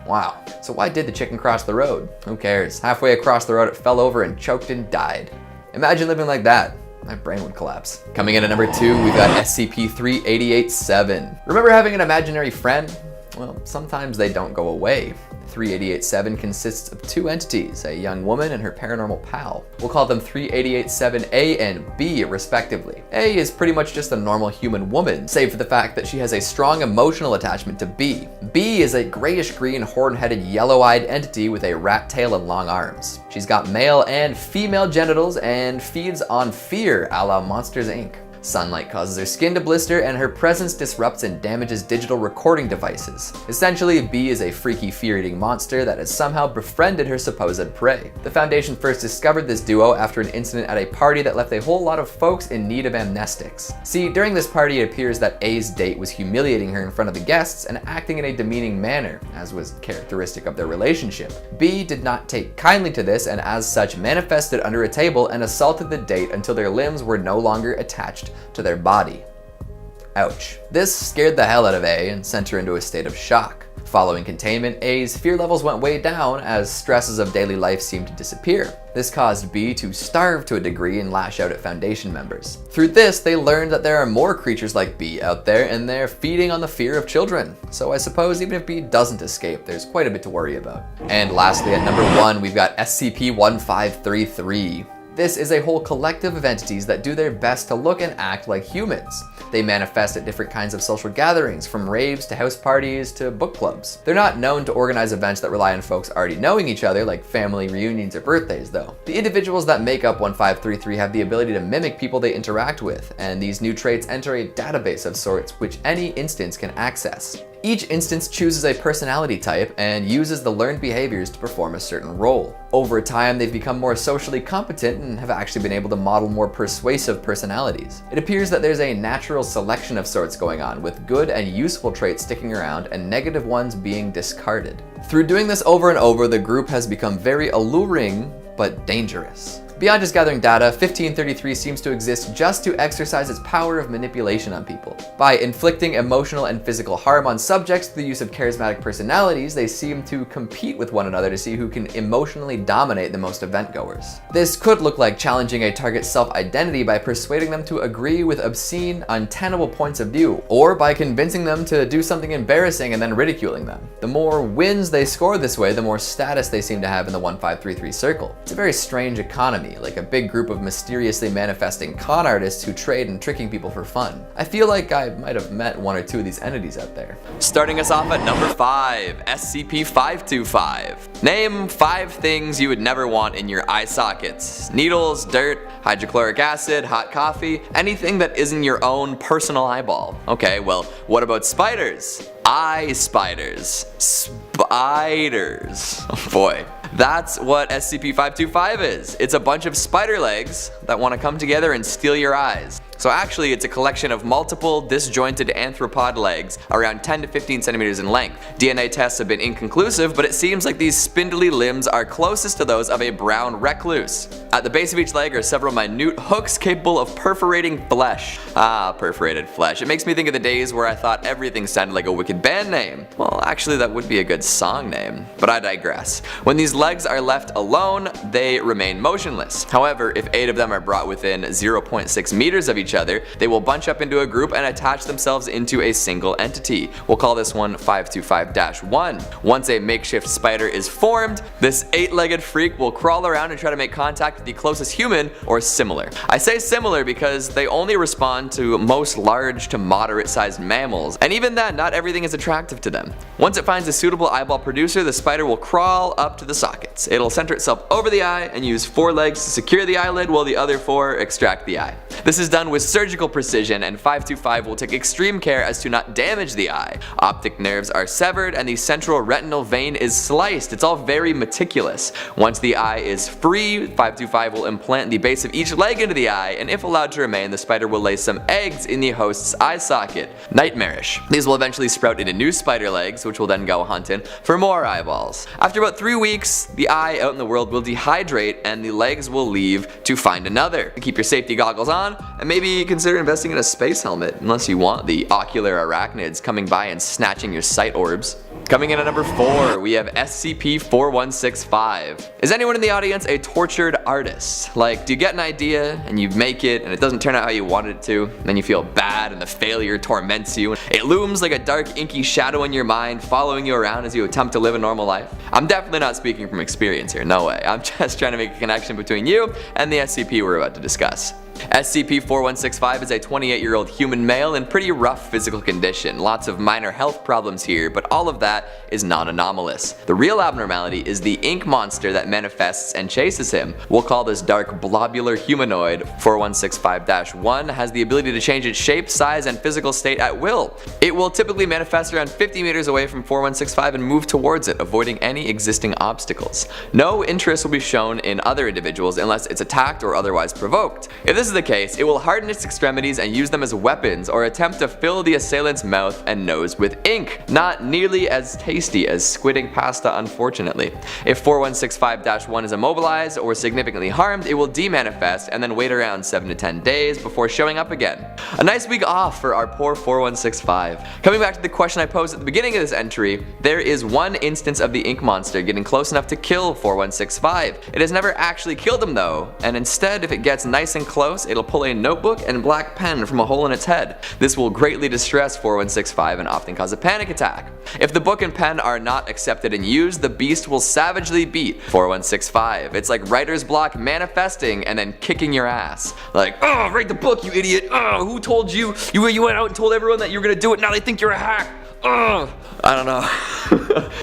Wow. So why did the chicken cross the road? Who cares? Halfway across the road it fell over and choked and died. Imagine living like that. My brain would collapse. Coming in at number 2, we've got SCP-3887. Remember having an imaginary friend? Well, sometimes they don't go away. 3887 consists of 2 entities, a young woman and her paranormal pal. We'll call them 3887A and B respectively. A is pretty much just a normal human woman, save for the fact that she has a strong emotional attachment to B. B is a grayish-green, horn-headed, yellow-eyed entity with a rat tail and long arms. She's got male and female genitals and feeds on fear, a la Monsters, Inc. Sunlight causes her skin to blister, and her presence disrupts and damages digital recording devices. Essentially, B is a freaky, fear-eating monster that has somehow befriended her supposed prey. The Foundation first discovered this duo after an incident at a party that left a whole lot of folks in need of amnestics. See, during this party it appears that A's date was humiliating her in front of the guests and acting in a demeaning manner, as was characteristic of their relationship. B did not take kindly to this, and as such manifested under a table and assaulted the date until their limbs were no longer attached to their body. Ouch. This scared the hell out of A and sent her into a state of shock. Following containment, A's fear levels went way down as stresses of daily life seemed to disappear. This caused B to starve to a degree and lash out at Foundation members. Through this, they learned that there are more creatures like B out there, and they're feeding on the fear of children. So I suppose even if B doesn't escape, there's quite a bit to worry about. And lastly, at number 1, we've got SCP-1533. This is a whole collective of entities that do their best to look and act like humans. They manifest at different kinds of social gatherings, from raves to house parties to book clubs. They're not known to organize events that rely on folks already knowing each other, like family reunions or birthdays though. The individuals that make up 1533 have the ability to mimic people they interact with, and these new traits enter a database of sorts which any instance can access. Each instance chooses a personality type and uses the learned behaviors to perform a certain role. Over time, they've become more socially competent and have actually been able to model more persuasive personalities. It appears that there's a natural selection of sorts going on, with good and useful traits sticking around and negative ones being discarded. Through doing this over and over, the group has become very alluring, but dangerous. Beyond just gathering data, 1533 seems to exist just to exercise its power of manipulation on people. By inflicting emotional and physical harm on subjects through the use of charismatic personalities, they seem to compete with one another to see who can emotionally dominate the most event-goers. This could look like challenging a target's self-identity by persuading them to agree with obscene, untenable points of view, or by convincing them to do something embarrassing and then ridiculing them. The more wins they score this way, the more status they seem to have in the 1533 circle. It's a very strange economy, like a big group of mysteriously manifesting con artists who trade in tricking people for fun. I feel like I might have met 1 or 2 of these entities out there. Starting us off at number 5, SCP-525. Name 5 things you would never want in your eye sockets. Needles, dirt, hydrochloric acid, hot coffee, anything that isn't your own personal eyeball. Okay, well, what about spiders? Eye spiders. Spiders. Oh boy. That's what SCP-525 is. It's a bunch of spider legs that want to come together and steal your eyes. So actually, it's a collection of multiple disjointed arthropod legs around 10 to 15 centimeters in length. DNA tests have been inconclusive, but it seems like these spindly limbs are closest to those of a brown recluse. At the base of each leg are several minute hooks capable of perforating flesh. Ah, perforated flesh. It makes me think of the days where I thought everything sounded like a wicked band name. Well, actually that would be a good song name, but I digress. When these legs are left alone, they remain motionless. However, if 8 of them are brought within 0.6 meters of each other, they will bunch up into a group and attach themselves into a single entity. We'll call this one 525-1. Once a makeshift spider is formed, this 8-legged freak will crawl around and try to make contact with the closest human or similar. I say similar because they only respond to most large to moderate sized mammals, and even then, not everything is attractive to them. Once it finds a suitable eyeball producer, the spider will crawl up to the sockets. It'll center itself over the eye and use 4 legs to secure the eyelid while the other 4 extract the eye. This is done with surgical precision, and 525 will take extreme care as to not damage the eye. Optic nerves are severed and the central retinal vein is sliced. It's all very meticulous. Once the eye is free, 525 will implant the base of each leg into the eye, and if allowed to remain, the spider will lay some eggs in the host's eye socket. Nightmarish. These will eventually sprout into new spider legs, which will then go hunting for more eyeballs. After about 3 weeks, the eye out in the world will dehydrate and the legs will leave to find another. Keep your safety goggles on and maybe consider investing in a space helmet, unless you want the ocular arachnids coming by and snatching your sight orbs. Coming in at number 4, we have SCP-4165. Is anyone in the audience a tortured artist? Like, do you get an idea and you make it and it doesn't turn out how you wanted it to, and then you feel bad and the failure torments you? It looms like a dark inky shadow in your mind following you around as you attempt to live a normal life? I'm definitely not speaking from experience here, no way. I'm just trying to make a connection between you and the SCP we're about to discuss. SCP-4165 is a 28-year-old human male in pretty rough physical condition. Lots of minor health problems here, but all of that is non-anomalous. The real abnormality is the ink monster that manifests and chases him. We'll call this dark blobular humanoid. 4165-1 has the ability to change its shape, size, and physical state at will. It will typically manifest around 50 meters away from 4165 and move towards it, avoiding any existing obstacles. No interest will be shown in other individuals unless it's attacked or otherwise provoked. If this is the case, it will harden its extremities and use them as weapons or attempt to fill the assailant's mouth and nose with ink. Not nearly as tasty as squidding pasta, unfortunately. If 4165-1 is immobilized or significantly harmed, it will demanifest and then wait around 7 to 10 days before showing up again. A nice week off for our poor 4165. Coming back to the question I posed at the beginning of this entry, there is one instance of the ink monster getting close enough to kill 4165. It has never actually killed him though, and instead, if it gets nice and close, it'll pull a notebook and black pen from a hole in its head. This will greatly distress 4165 and often cause a panic attack. If the book and pen are not accepted and used, the beast will savagely beat 4165. It's like writer's block manifesting and then kicking your ass. Like, oh, write the book, you idiot. Oh, who told you? You went out and told everyone that you were gonna do it, now they think you're a hack. Ugh. I don't know.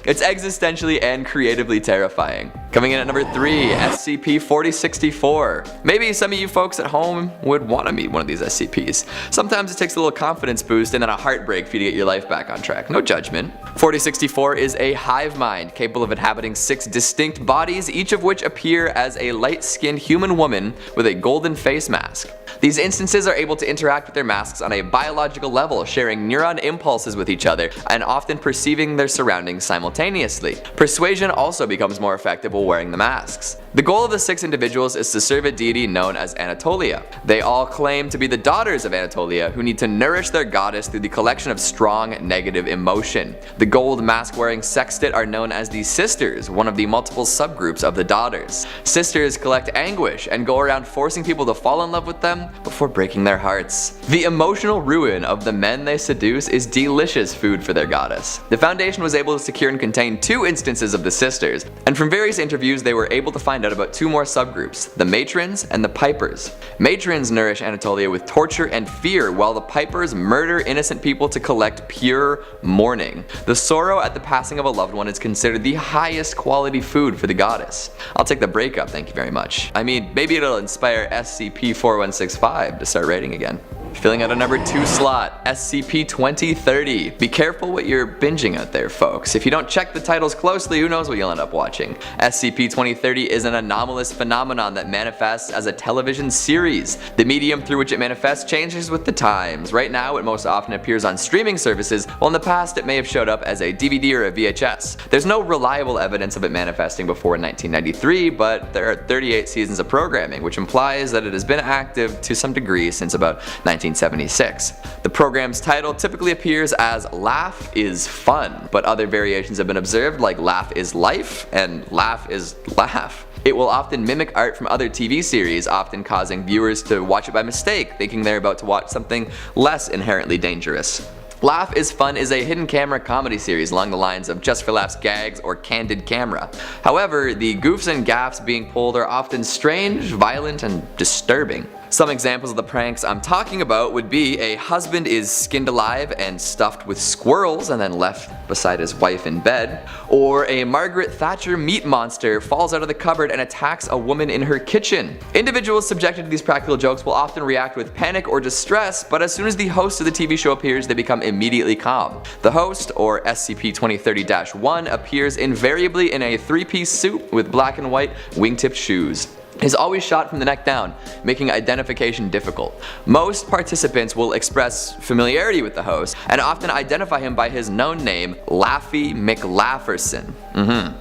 It's existentially and creatively terrifying. Coming in at number 3, SCP-4064. Maybe some of you folks at home would want to meet one of these SCPs. Sometimes it takes a little confidence boost and then a heartbreak for you to get your life back on track. No judgment. 4064 is a hive mind capable of inhabiting 6 distinct bodies, each of which appear as a light-skinned human woman with a golden face mask. These instances are able to interact with their masks on a biological level, sharing neuron impulses with each other and often perceiving their surroundings simultaneously. Persuasion also becomes more effective while wearing the masks. The goal of the 6 individuals is to serve a deity known as Anatolia. They all claim to be the daughters of Anatolia who need to nourish their goddess through the collection of strong negative emotion. The gold mask-wearing sextet are known as the Sisters, one of the multiple subgroups of the daughters. Sisters collect anguish and go around forcing people to fall in love with them before breaking their hearts. The emotional ruin of the men they seduce is delicious food for their goddess. The Foundation was able to secure and contain 2 instances of the Sisters, and from various interviews they were able to find out about 2 more subgroups, the Matrons and the Pipers. Matrons nourish Anatolia with torture and fear, while the Pipers murder innocent people to collect pure mourning. The sorrow at the passing of a loved one is considered the highest quality food for the goddess. I'll take the breakup, thank you very much. I mean, maybe it'll inspire SCP-4165 to start raiding again. Filling out a number 2 slot, SCP-2030. Be careful what you're binging out there, folks. If you don't check the titles closely, who knows what you'll end up watching. SCP-2030 is an anomalous phenomenon that manifests as a television series. The medium through which it manifests changes with the times. Right now, it most often appears on streaming services, while in the past it may have showed up as a DVD or a VHS. There's no reliable evidence of it manifesting before 1993, but there are 38 seasons of programming, which implies that it has been active to some degree since about 1993. 1976. The program's title typically appears as Laugh is Fun, but other variations have been observed like Laugh is Life and Laugh is Laugh. It will often mimic art from other TV series, often causing viewers to watch it by mistake, thinking they're about to watch something less inherently dangerous. Laugh is Fun is a hidden camera comedy series along the lines of Just for Laughs gags or Candid Camera. However, the goofs and gaffes being pulled are often strange, violent, and disturbing. Some examples of the pranks I'm talking about would be a husband is skinned alive and stuffed with squirrels and then left beside his wife in bed, or a Margaret Thatcher meat monster falls out of the cupboard and attacks a woman in her kitchen. Individuals subjected to these practical jokes will often react with panic or distress, but as soon as the host of the TV show appears, they become immediately calm. The host, or SCP-2030-1, appears invariably in a three-piece suit with black and white wingtip shoes. Is always shot from the neck down, making identification difficult. Most participants will express familiarity with the host and often identify him by his known name, Laffy McLafferson.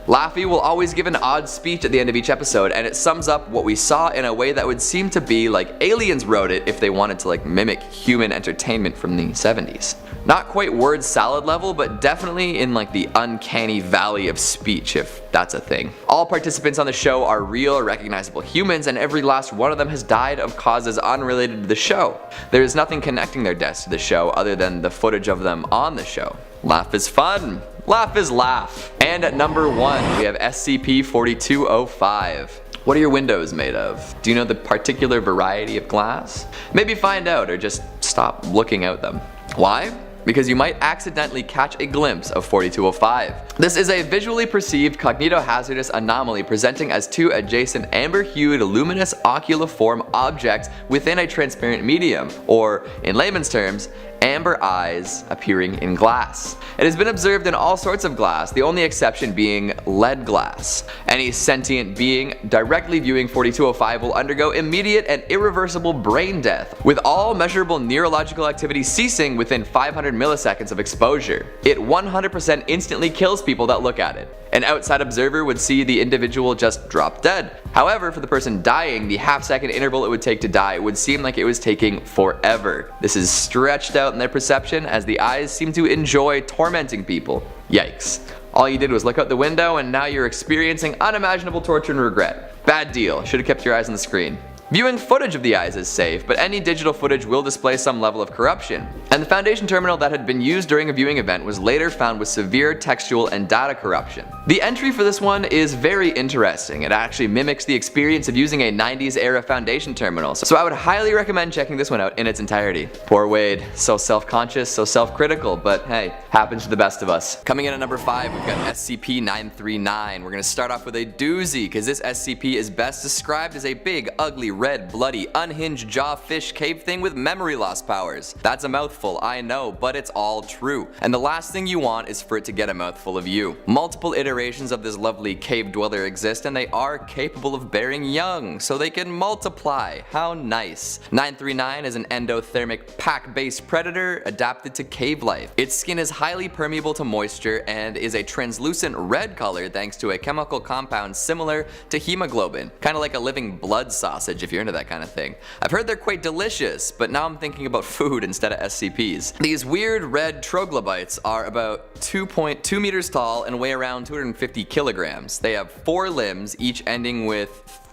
Laffy will always give an odd speech at the end of each episode, and it sums up what we saw in a way that would seem to be like aliens wrote it if they wanted to mimic human entertainment from the 70s. Not quite word salad level, but definitely in the uncanny valley of speech, if that's a thing. All participants on the show are real, recognizable humans, and every last one of them has died of causes unrelated to the show. There is nothing connecting their deaths to the show other than the footage of them on the show. Laugh is fun. Laugh is laugh. And at number 1, we have SCP-4205. What are your windows made of? Do you know the particular variety of glass? Maybe find out or just stop looking at them. Why? Because you might accidentally catch a glimpse of 4205. This is a visually perceived cognitohazardous anomaly presenting as two adjacent amber-hued luminous oculiform objects within a transparent medium, or in layman's terms, amber eyes appearing in glass. It has been observed in all sorts of glass, the only exception being lead glass. Any sentient being directly viewing 4205 will undergo immediate and irreversible brain death, with all measurable neurological activity ceasing within 500 milliseconds of exposure. It 100% instantly kills people that look at it. An outside observer would see the individual just drop dead. However, for the person dying, the half-second interval it would take to die would seem like it was taking forever. This is stretched out in their perception as the eyes seem to enjoy tormenting people. Yikes. All you did was look out the window and now you're experiencing unimaginable torture and regret. Bad deal. Should have kept your eyes on the screen. Viewing footage of the eyes is safe, but any digital footage will display some level of corruption. And the Foundation terminal that had been used during a viewing event was later found with severe textual and data corruption. The entry for this one is very interesting. It actually mimics the experience of using a 90s era Foundation terminal, so I would highly recommend checking this one out in its entirety. Poor Wade, so self-conscious, so self-critical, but hey, happens to the best of us. Coming in at number 5, we've got SCP-939. We're gonna start off with a doozy, because this SCP is best described as a big, ugly, red, bloody, unhinged jaw fish cave thing with memory loss powers. That's a mouthful, I know, but it's all true. And the last thing you want is for it to get a mouthful of you. Multiple iterations of this lovely cave dweller exist, and they are capable of bearing young, so they can multiply. How nice. 939 is an endothermic pack-based predator adapted to cave life. Its skin is highly permeable to moisture and is a translucent red color thanks to a chemical compound similar to hemoglobin, kind of like a living blood sausage if you're into that kind of thing. I've heard they're quite delicious, but now I'm thinking about food instead of SCPs. These weird red troglobites are about 2.2 meters tall and weigh around 250 kilograms. They have 4 limbs, each ending with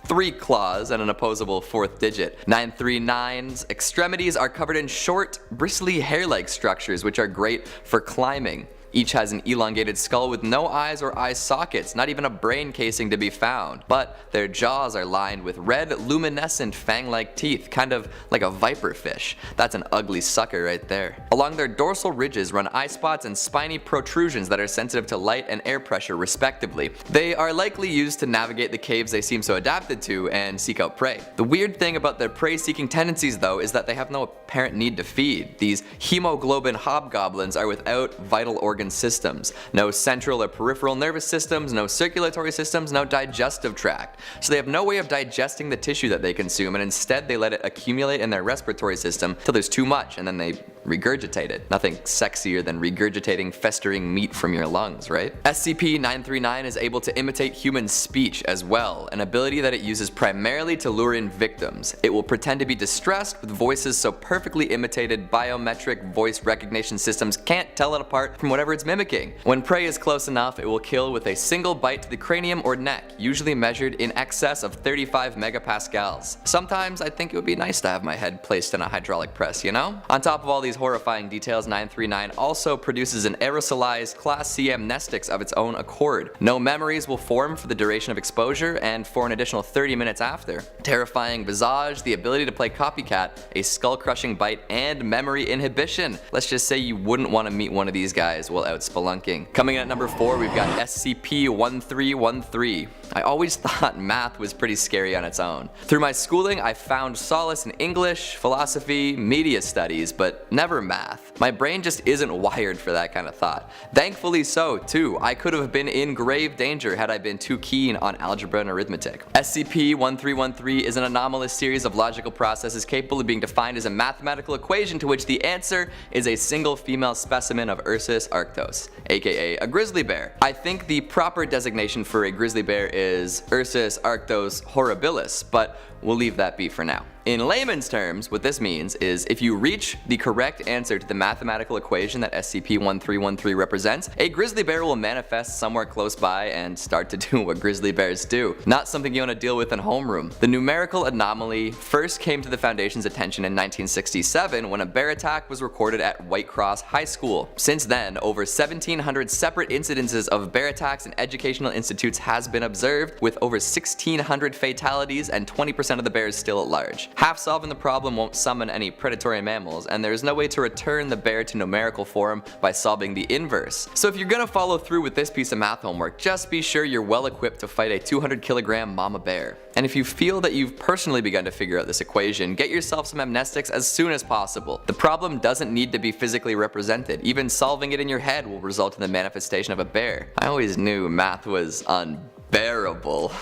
3 claws and an opposable 4th digit. 939's extremities are covered in short, bristly hair-like structures which are great for climbing. Each has an elongated skull with no eyes or eye sockets, not even a brain casing to be found. But their jaws are lined with red, luminescent fang-like teeth, kind of like a viper fish. That's an ugly sucker right there. Along their dorsal ridges run eye spots and spiny protrusions that are sensitive to light and air pressure respectively. They are likely used to navigate the caves they seem so adapted to and seek out prey. The weird thing about their prey-seeking tendencies though is that they have no apparent need to feed. These hemoglobin hobgoblins are without vital organs organ systems. No central or peripheral nervous systems, no circulatory systems, no digestive tract. So they have no way of digesting the tissue that they consume, and instead they let it accumulate in their respiratory system till there's too much, and then they regurgitate it. Nothing sexier than regurgitating festering meat from your lungs, right? SCP-939 is able to imitate human speech as well, an ability that it uses primarily to lure in victims. It will pretend to be distressed with voices so perfectly imitated biometric voice recognition systems can't tell it apart from whatever it's mimicking. When prey is close enough, it will kill with a single bite to the cranium or neck, usually measured in excess of 35 megapascals. Sometimes I think it would be nice to have my head placed in a hydraulic press, you know? On top of all these horrifying details, 939 also produces an aerosolized Class C amnestics of its own accord. No memories will form for the duration of exposure and for an additional 30 minutes after. Terrifying visage, the ability to play copycat, a skull-crushing bite, and memory inhibition. Let's just say you wouldn't want to meet one of these guys while out spelunking. Coming in at number 4, we've got SCP-1313. I always thought math was pretty scary on its own. Through my schooling, I found solace in English, philosophy, media studies, but never math. My brain just isn't wired for that kind of thought. Thankfully so, too. I could have been in grave danger had I been too keen on algebra and arithmetic. SCP-1313 is an anomalous series of logical processes capable of being defined as a mathematical equation to which the answer is a single female specimen of Ursus arctos, aka a grizzly bear. I think the proper designation for a grizzly bear is Ursus arctos horribilis, but we'll leave that be for now. In layman's terms, what this means is if you reach the correct answer to the mathematical equation that SCP-1313 represents, a grizzly bear will manifest somewhere close by and start to do what grizzly bears do. Not something you want to deal with in homeroom. The numerical anomaly first came to the Foundation's attention in 1967 when a bear attack was recorded at White Cross High School. Since then, over 1,700 separate incidences of bear attacks in educational institutes has been observed, with over 1,600 fatalities and 20% of the bears still at large. Half solving the problem won't summon any predatory mammals, and there's no way to return the bear to numerical form by solving the inverse. So if you're gonna follow through with this piece of math homework, just be sure you're well equipped to fight a 200-kilogram mama bear. And if you feel that you've personally begun to figure out this equation, get yourself some amnestics as soon as possible. The problem doesn't need to be physically represented. Even solving it in your head will result in the manifestation of a bear. I always knew math was unbearable.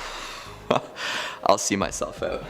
I'll see myself out.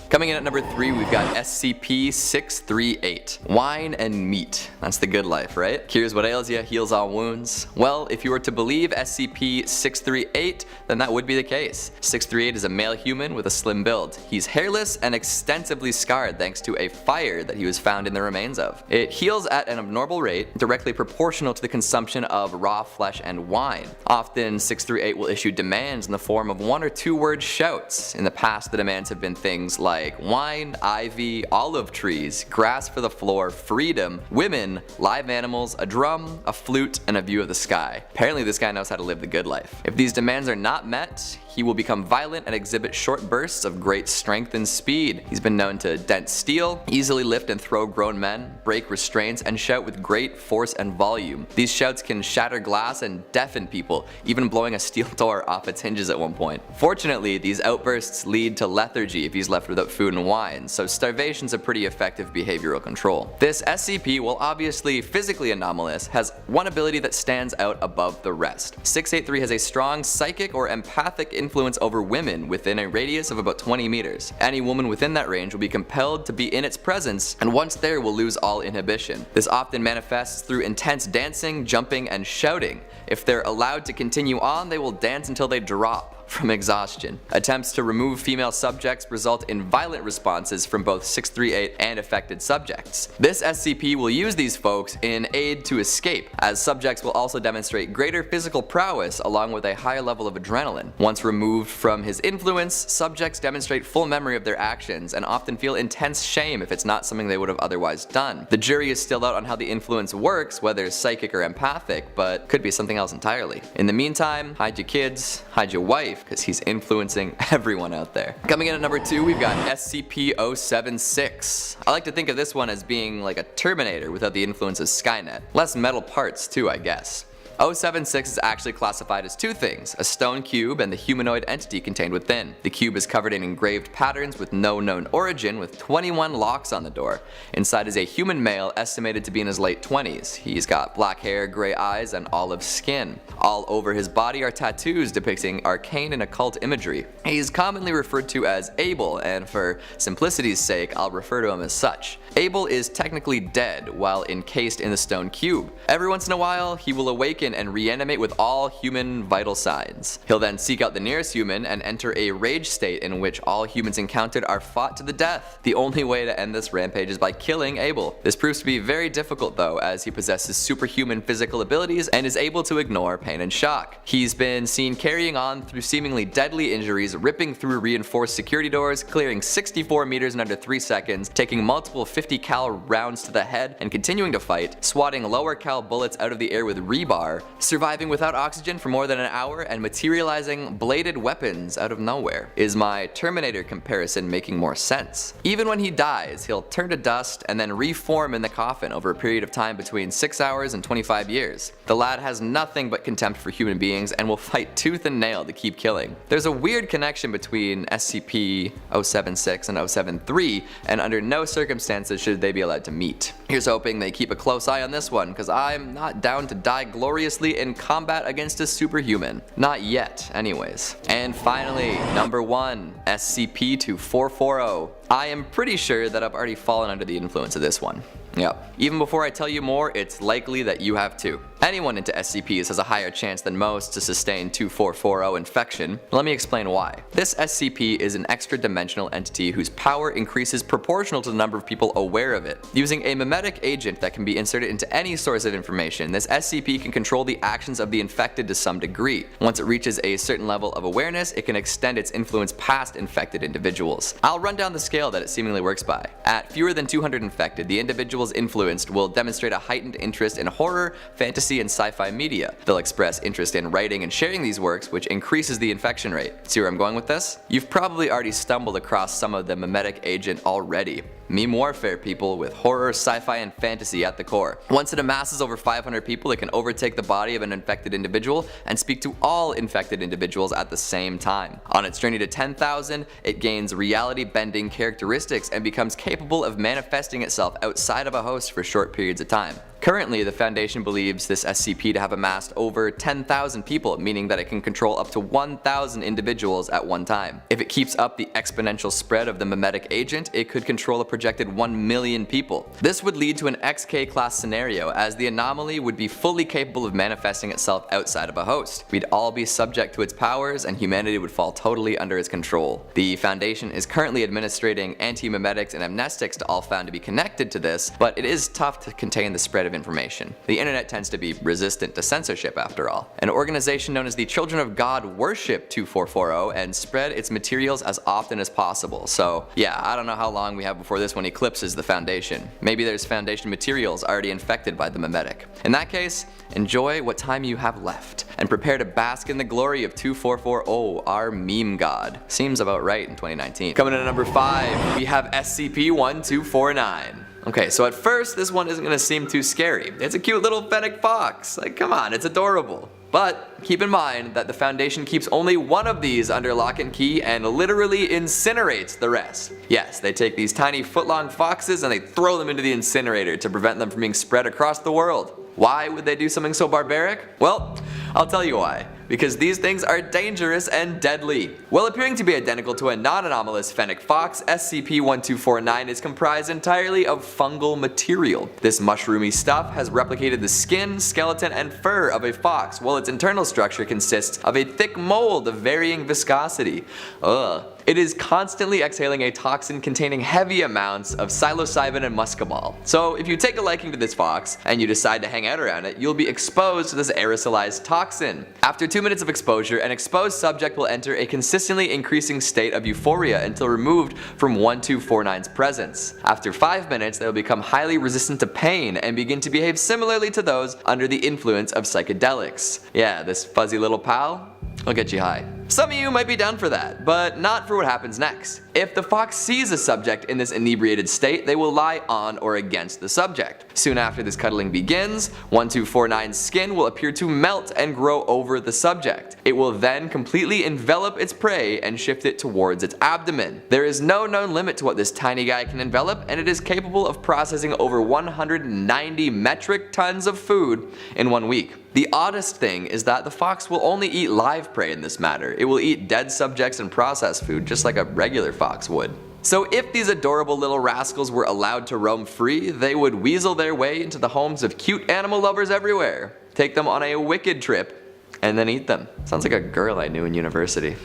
Coming in at number 3, we've got SCP-638. Wine and meat. That's the good life, right? Cures what ails you, heals all wounds. Well, if you were to believe SCP-638, then that would be the case. 638 is a male human with a slim build. He's hairless and extensively scarred thanks to a fire that he was found in the remains of. It heals at an abnormal rate, directly proportional to the consumption of raw flesh and wine. Often, 638 will issue demands in the form of 1 or 2 word shouts. In the past, the demands have been things like wine, ivy, olive trees, grass for the floor, freedom, women, live animals, a drum, a flute, and a view of the sky. Apparently this guy knows how to live the good life. If these demands are not met, he will become violent and exhibit short bursts of great strength and speed. He's been known to dent steel, easily lift and throw grown men, break restraints, and shout with great force and volume. These shouts can shatter glass and deafen people, even blowing a steel door off its hinges at one point. Fortunately, these outbursts lead to lethargy if he's left without food and wine, so starvation's a pretty effective behavioral control. This SCP, while obviously physically anomalous, has one ability that stands out above the rest. 683 has a strong psychic or empathic influence over women within a radius of about 20 meters. Any woman within that range will be compelled to be in its presence, and once there will lose all inhibition. This often manifests through intense dancing, jumping, and shouting. If they're allowed to continue on, they will dance until they drop from exhaustion. Attempts to remove female subjects result in violent responses from both 638 and affected subjects. This SCP will use these folks in aid to escape, as subjects will also demonstrate greater physical prowess along with a higher level of adrenaline. Once removed from his influence, subjects demonstrate full memory of their actions and often feel intense shame if it's not something they would have otherwise done. The jury is still out on how the influence works, whether psychic or empathic, but could be something else entirely. In the meantime, hide your kids, hide your wife, because he's influencing everyone out there. Coming in at number 2, we've got SCP-076. I like to think of this one as being like a Terminator without the influence of Skynet. Less metal parts too, I guess. 076 is actually classified as two things, a stone cube and the humanoid entity contained within. The cube is covered in engraved patterns with no known origin with 21 locks on the door. Inside is a human male estimated to be in his late 20s. He's got black hair, gray eyes, and olive skin. All over his body are tattoos depicting arcane and occult imagery. He's commonly referred to as Abel, and for simplicity's sake I'll refer to him as such. Abel is technically dead while encased in the stone cube. Every once in a while he will awaken and reanimate with all human vital signs. He'll then seek out the nearest human and enter a rage state in which all humans encountered are fought to the death. The only way to end this rampage is by killing Abel. This proves to be very difficult though, as he possesses superhuman physical abilities and is able to ignore pain and shock. He's been seen carrying on through seemingly deadly injuries, ripping through reinforced security doors, clearing 64 meters in under 3 seconds, taking multiple 50 cal rounds to the head and continuing to fight, swatting lower cal bullets out of the air with rebar, surviving without oxygen for more than an hour, and materializing bladed weapons out of nowhere. Is my Terminator comparison making more sense? Even when he dies, he'll turn to dust and then reform in the coffin over a period of time between 6 hours and 25 years. The lad has nothing but contempt for human beings and will fight tooth and nail to keep killing. There's a weird connection between SCP-076 and 073, and under no circumstances should they be allowed to meet. Here's hoping they keep a close eye on this one, because I'm not down to die gloriously in combat against a superhuman. Not yet, anyways. And finally, number 1, SCP-2440. I am pretty sure that I've already fallen under the influence of this one. Yep. Even before I tell you more, it's likely that you have too. Anyone into SCPs has a higher chance than most to sustain 2440 infection. Let me explain why. This SCP is an extra-dimensional entity whose power increases proportional to the number of people aware of it. Using a mimetic agent that can be inserted into any source of information, this SCP can control the actions of the infected to some degree. Once it reaches a certain level of awareness, it can extend its influence past infected individuals. I'll run down the scale that it seemingly works by. At fewer than 200 infected, the individuals influenced will demonstrate a heightened interest in horror, fantasy, and sci-fi media. They'll express interest in writing and sharing these works, which increases the infection rate. See where I'm going with this? You've probably already stumbled across some of the mimetic agent already. Meme warfare, people, with horror, sci-fi, and fantasy at the core. Once it amasses over 500 people, it can overtake the body of an infected individual and speak to all infected individuals at the same time. On its journey to 10,000, it gains reality-bending characteristics and becomes capable of manifesting itself outside of a host for short periods of time. Currently, the Foundation believes this SCP to have amassed over 10,000 people, meaning that it can control up to 1,000 individuals at one time. If it keeps up the exponential spread of the mimetic agent, it could control a projected 1 million people. This would lead to an XK class scenario, as the anomaly would be fully capable of manifesting itself outside of a host. We'd all be subject to its powers, and humanity would fall totally under its control. The Foundation is currently administrating anti-mimetics and amnestics to all found to be connected to this, but it is tough to contain the spread of information. The internet tends to be resistant to censorship after all. An organization known as the Children of God worship 2440 and spread its materials as often as possible. So yeah, I don't know how long we have before this one eclipses the Foundation. Maybe there's Foundation materials already infected by the mimetic. In that case, enjoy what time you have left and prepare to bask in the glory of 2440, our meme god. Seems about right in 2019. Coming in at number 5, we have SCP-1249. Okay, so at first this one isn't gonna seem too scary. It's a cute little fennec fox. Like, come on, it's adorable. But keep in mind that the Foundation keeps only one of these under lock and key and literally incinerates the rest. Yes, they take these tiny foot-long foxes and they throw them into the incinerator to prevent them from being spread across the world. Why would they do something so barbaric? Well, I'll tell you why. Because these things are dangerous and deadly. While appearing to be identical to a non-anomalous fennec fox, SCP-1249 is comprised entirely of fungal material. This mushroomy stuff has replicated the skin, skeleton, and fur of a fox, while its internal structure consists of a thick mold of varying viscosity. Ugh. It is constantly exhaling a toxin containing heavy amounts of psilocybin and muscimol. So if you take a liking to this fox and you decide to hang out around it, you'll be exposed to this aerosolized toxin. After 2 minutes of exposure, an exposed subject will enter a consistently increasing state of euphoria until removed from 1249's presence. After 5 minutes, they will become highly resistant to pain and begin to behave similarly to those under the influence of psychedelics. Yeah, this fuzzy little pal will get you high. Some of you might be down for that, but not for what happens next. If the fox sees a subject in this inebriated state, they will lie on or against the subject. Soon after this cuddling begins, 1249's skin will appear to melt and grow over the subject. It will then completely envelop its prey and shift it towards its abdomen. There is no known limit to what this tiny guy can envelop, and it is capable of processing over 190 metric tons of food in 1 week. The oddest thing is that the fox will only eat live prey in this matter. It will eat dead subjects and processed food just like a regular fox would. So if these adorable little rascals were allowed to roam free, they would weasel their way into the homes of cute animal lovers everywhere, take them on a wicked trip, and then eat them. Sounds like a girl I knew in university.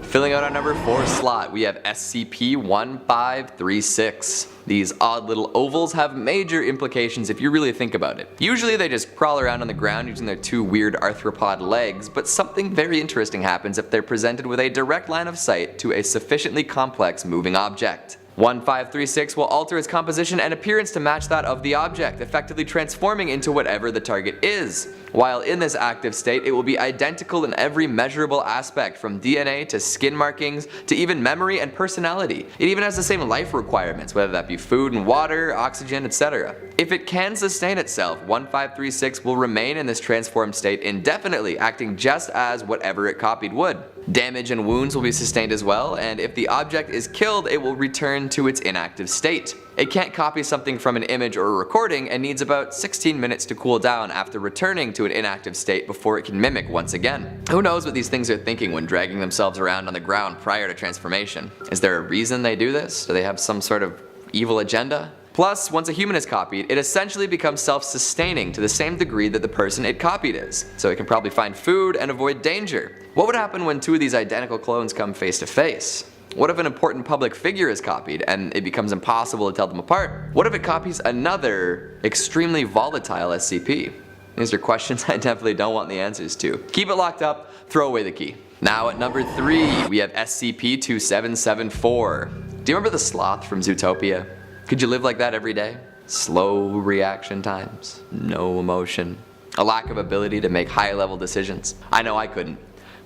Filling out our number 4 slot, we have SCP-1536. These odd little ovals have major implications if you really think about it. Usually they just crawl around on the ground using their 2 weird arthropod legs, but something very interesting happens if they're presented with a direct line of sight to a sufficiently complex moving object. 1536 will alter its composition and appearance to match that of the object, effectively transforming into whatever the target is. While in this active state, it will be identical in every measurable aspect, from DNA to skin markings to even memory and personality. It even has the same life requirements, whether that be food and water, oxygen, etc. If it can sustain itself, 1536 will remain in this transformed state indefinitely, acting just as whatever it copied would. Damage and wounds will be sustained as well, and if the object is killed, it will return to its inactive state. It can't copy something from an image or a recording and needs about 16 minutes to cool down after returning to an inactive state before it can mimic once again. Who knows what these things are thinking when dragging themselves around on the ground prior to transformation? Is there a reason they do this? Do they have some sort of evil agenda? Plus, once a human is copied, it essentially becomes self-sustaining to the same degree that the person it copied is, so it can probably find food and avoid danger. What would happen when 2 of these identical clones come face to face? What if an important public figure is copied and it becomes impossible to tell them apart? What if it copies another extremely volatile SCP? These are questions I definitely don't want the answers to. Keep it locked up, throw away the key. Now at number 3, we have SCP-2774. Do you remember the sloth from Zootopia? Could you live like that every day? Slow reaction times, no emotion, a lack of ability to make high-level decisions. I know I couldn't.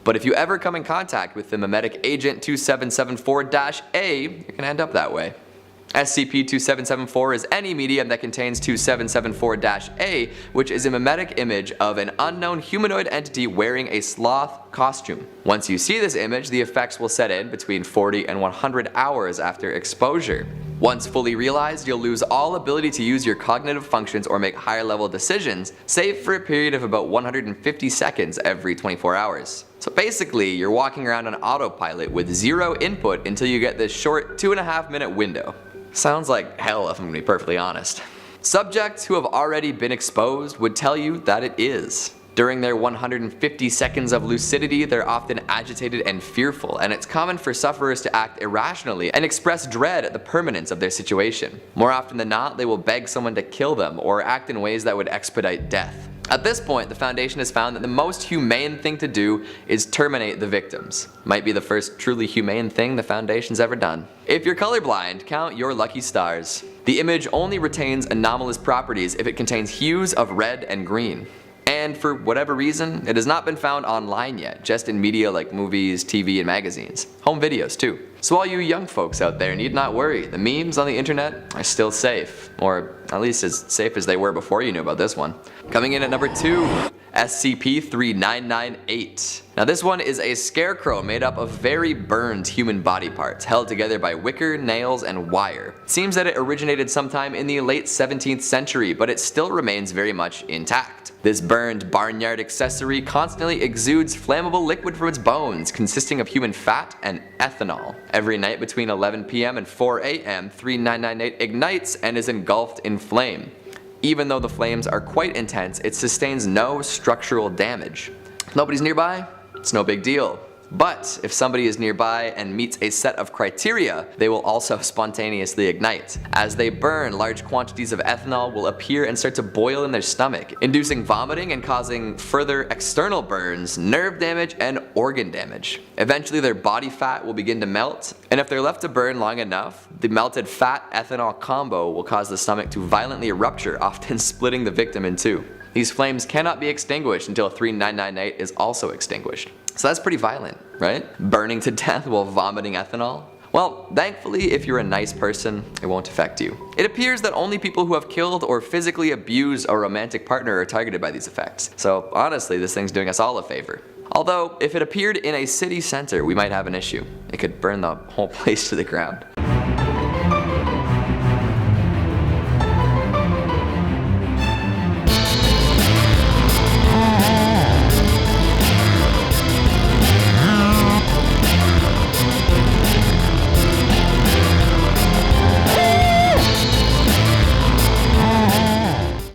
But if you ever come in contact with the mimetic agent 2774-A, you're gonna end up that way. SCP-2774 is any medium that contains 2774-A, which is a mimetic image of an unknown humanoid entity wearing a sloth costume. Once you see this image, the effects will set in between 40 and 100 hours after exposure. Once fully realized, you'll lose all ability to use your cognitive functions or make higher level decisions, save for a period of about 150 seconds every 24 hours. So basically, you're walking around on autopilot with 0 input until you get this short 2.5 minute window. Sounds like hell if I'm gonna be perfectly honest. Subjects who have already been exposed would tell you that it is. During their 150 seconds of lucidity, they're often agitated and fearful, and it's common for sufferers to act irrationally and express dread at the permanence of their situation. More often than not, they will beg someone to kill them or act in ways that would expedite death. At this point, the Foundation has found that the most humane thing to do is terminate the victims. Might be the first truly humane thing the Foundation's ever done. If you're colorblind, count your lucky stars. The image only retains anomalous properties if it contains hues of red and green. And for whatever reason, it has not been found online yet, just in media like movies, TV, and magazines. Home videos too. So all you young folks out there need not worry, the memes on the internet are still safe. Or at least as safe as they were before you knew about this one. Coming in at number 2, SCP-3998. Now this one is a scarecrow made up of very burned human body parts, held together by wicker, nails, and wire. It seems that it originated sometime in the late 17th century, but it still remains very much intact. This burned barnyard accessory constantly exudes flammable liquid from its bones, consisting of human fat and ethanol. Every night between 11 PM and 4 AM, 3998 ignites and is engulfed in flame. Even though the flames are quite intense, it sustains no structural damage. If nobody's nearby, it's no big deal. But if somebody is nearby and meets a set of criteria, they will also spontaneously ignite. As they burn, large quantities of ethanol will appear and start to boil in their stomach, inducing vomiting and causing further external burns, nerve damage, and organ damage. Eventually their body fat will begin to melt, and if they're left to burn long enough, the melted fat-ethanol combo will cause the stomach to violently rupture, often splitting the victim in two. These flames cannot be extinguished until 3998 is also extinguished. So that's pretty violent. right? Burning to death while vomiting ethanol? Well, thankfully, if you're a nice person, it won't affect you. It appears that only people who have killed or physically abused a romantic partner are targeted by these effects. So honestly, this thing's doing us all a favor. Although, if it appeared in a city center, we might have an issue. It could burn the whole place to the ground.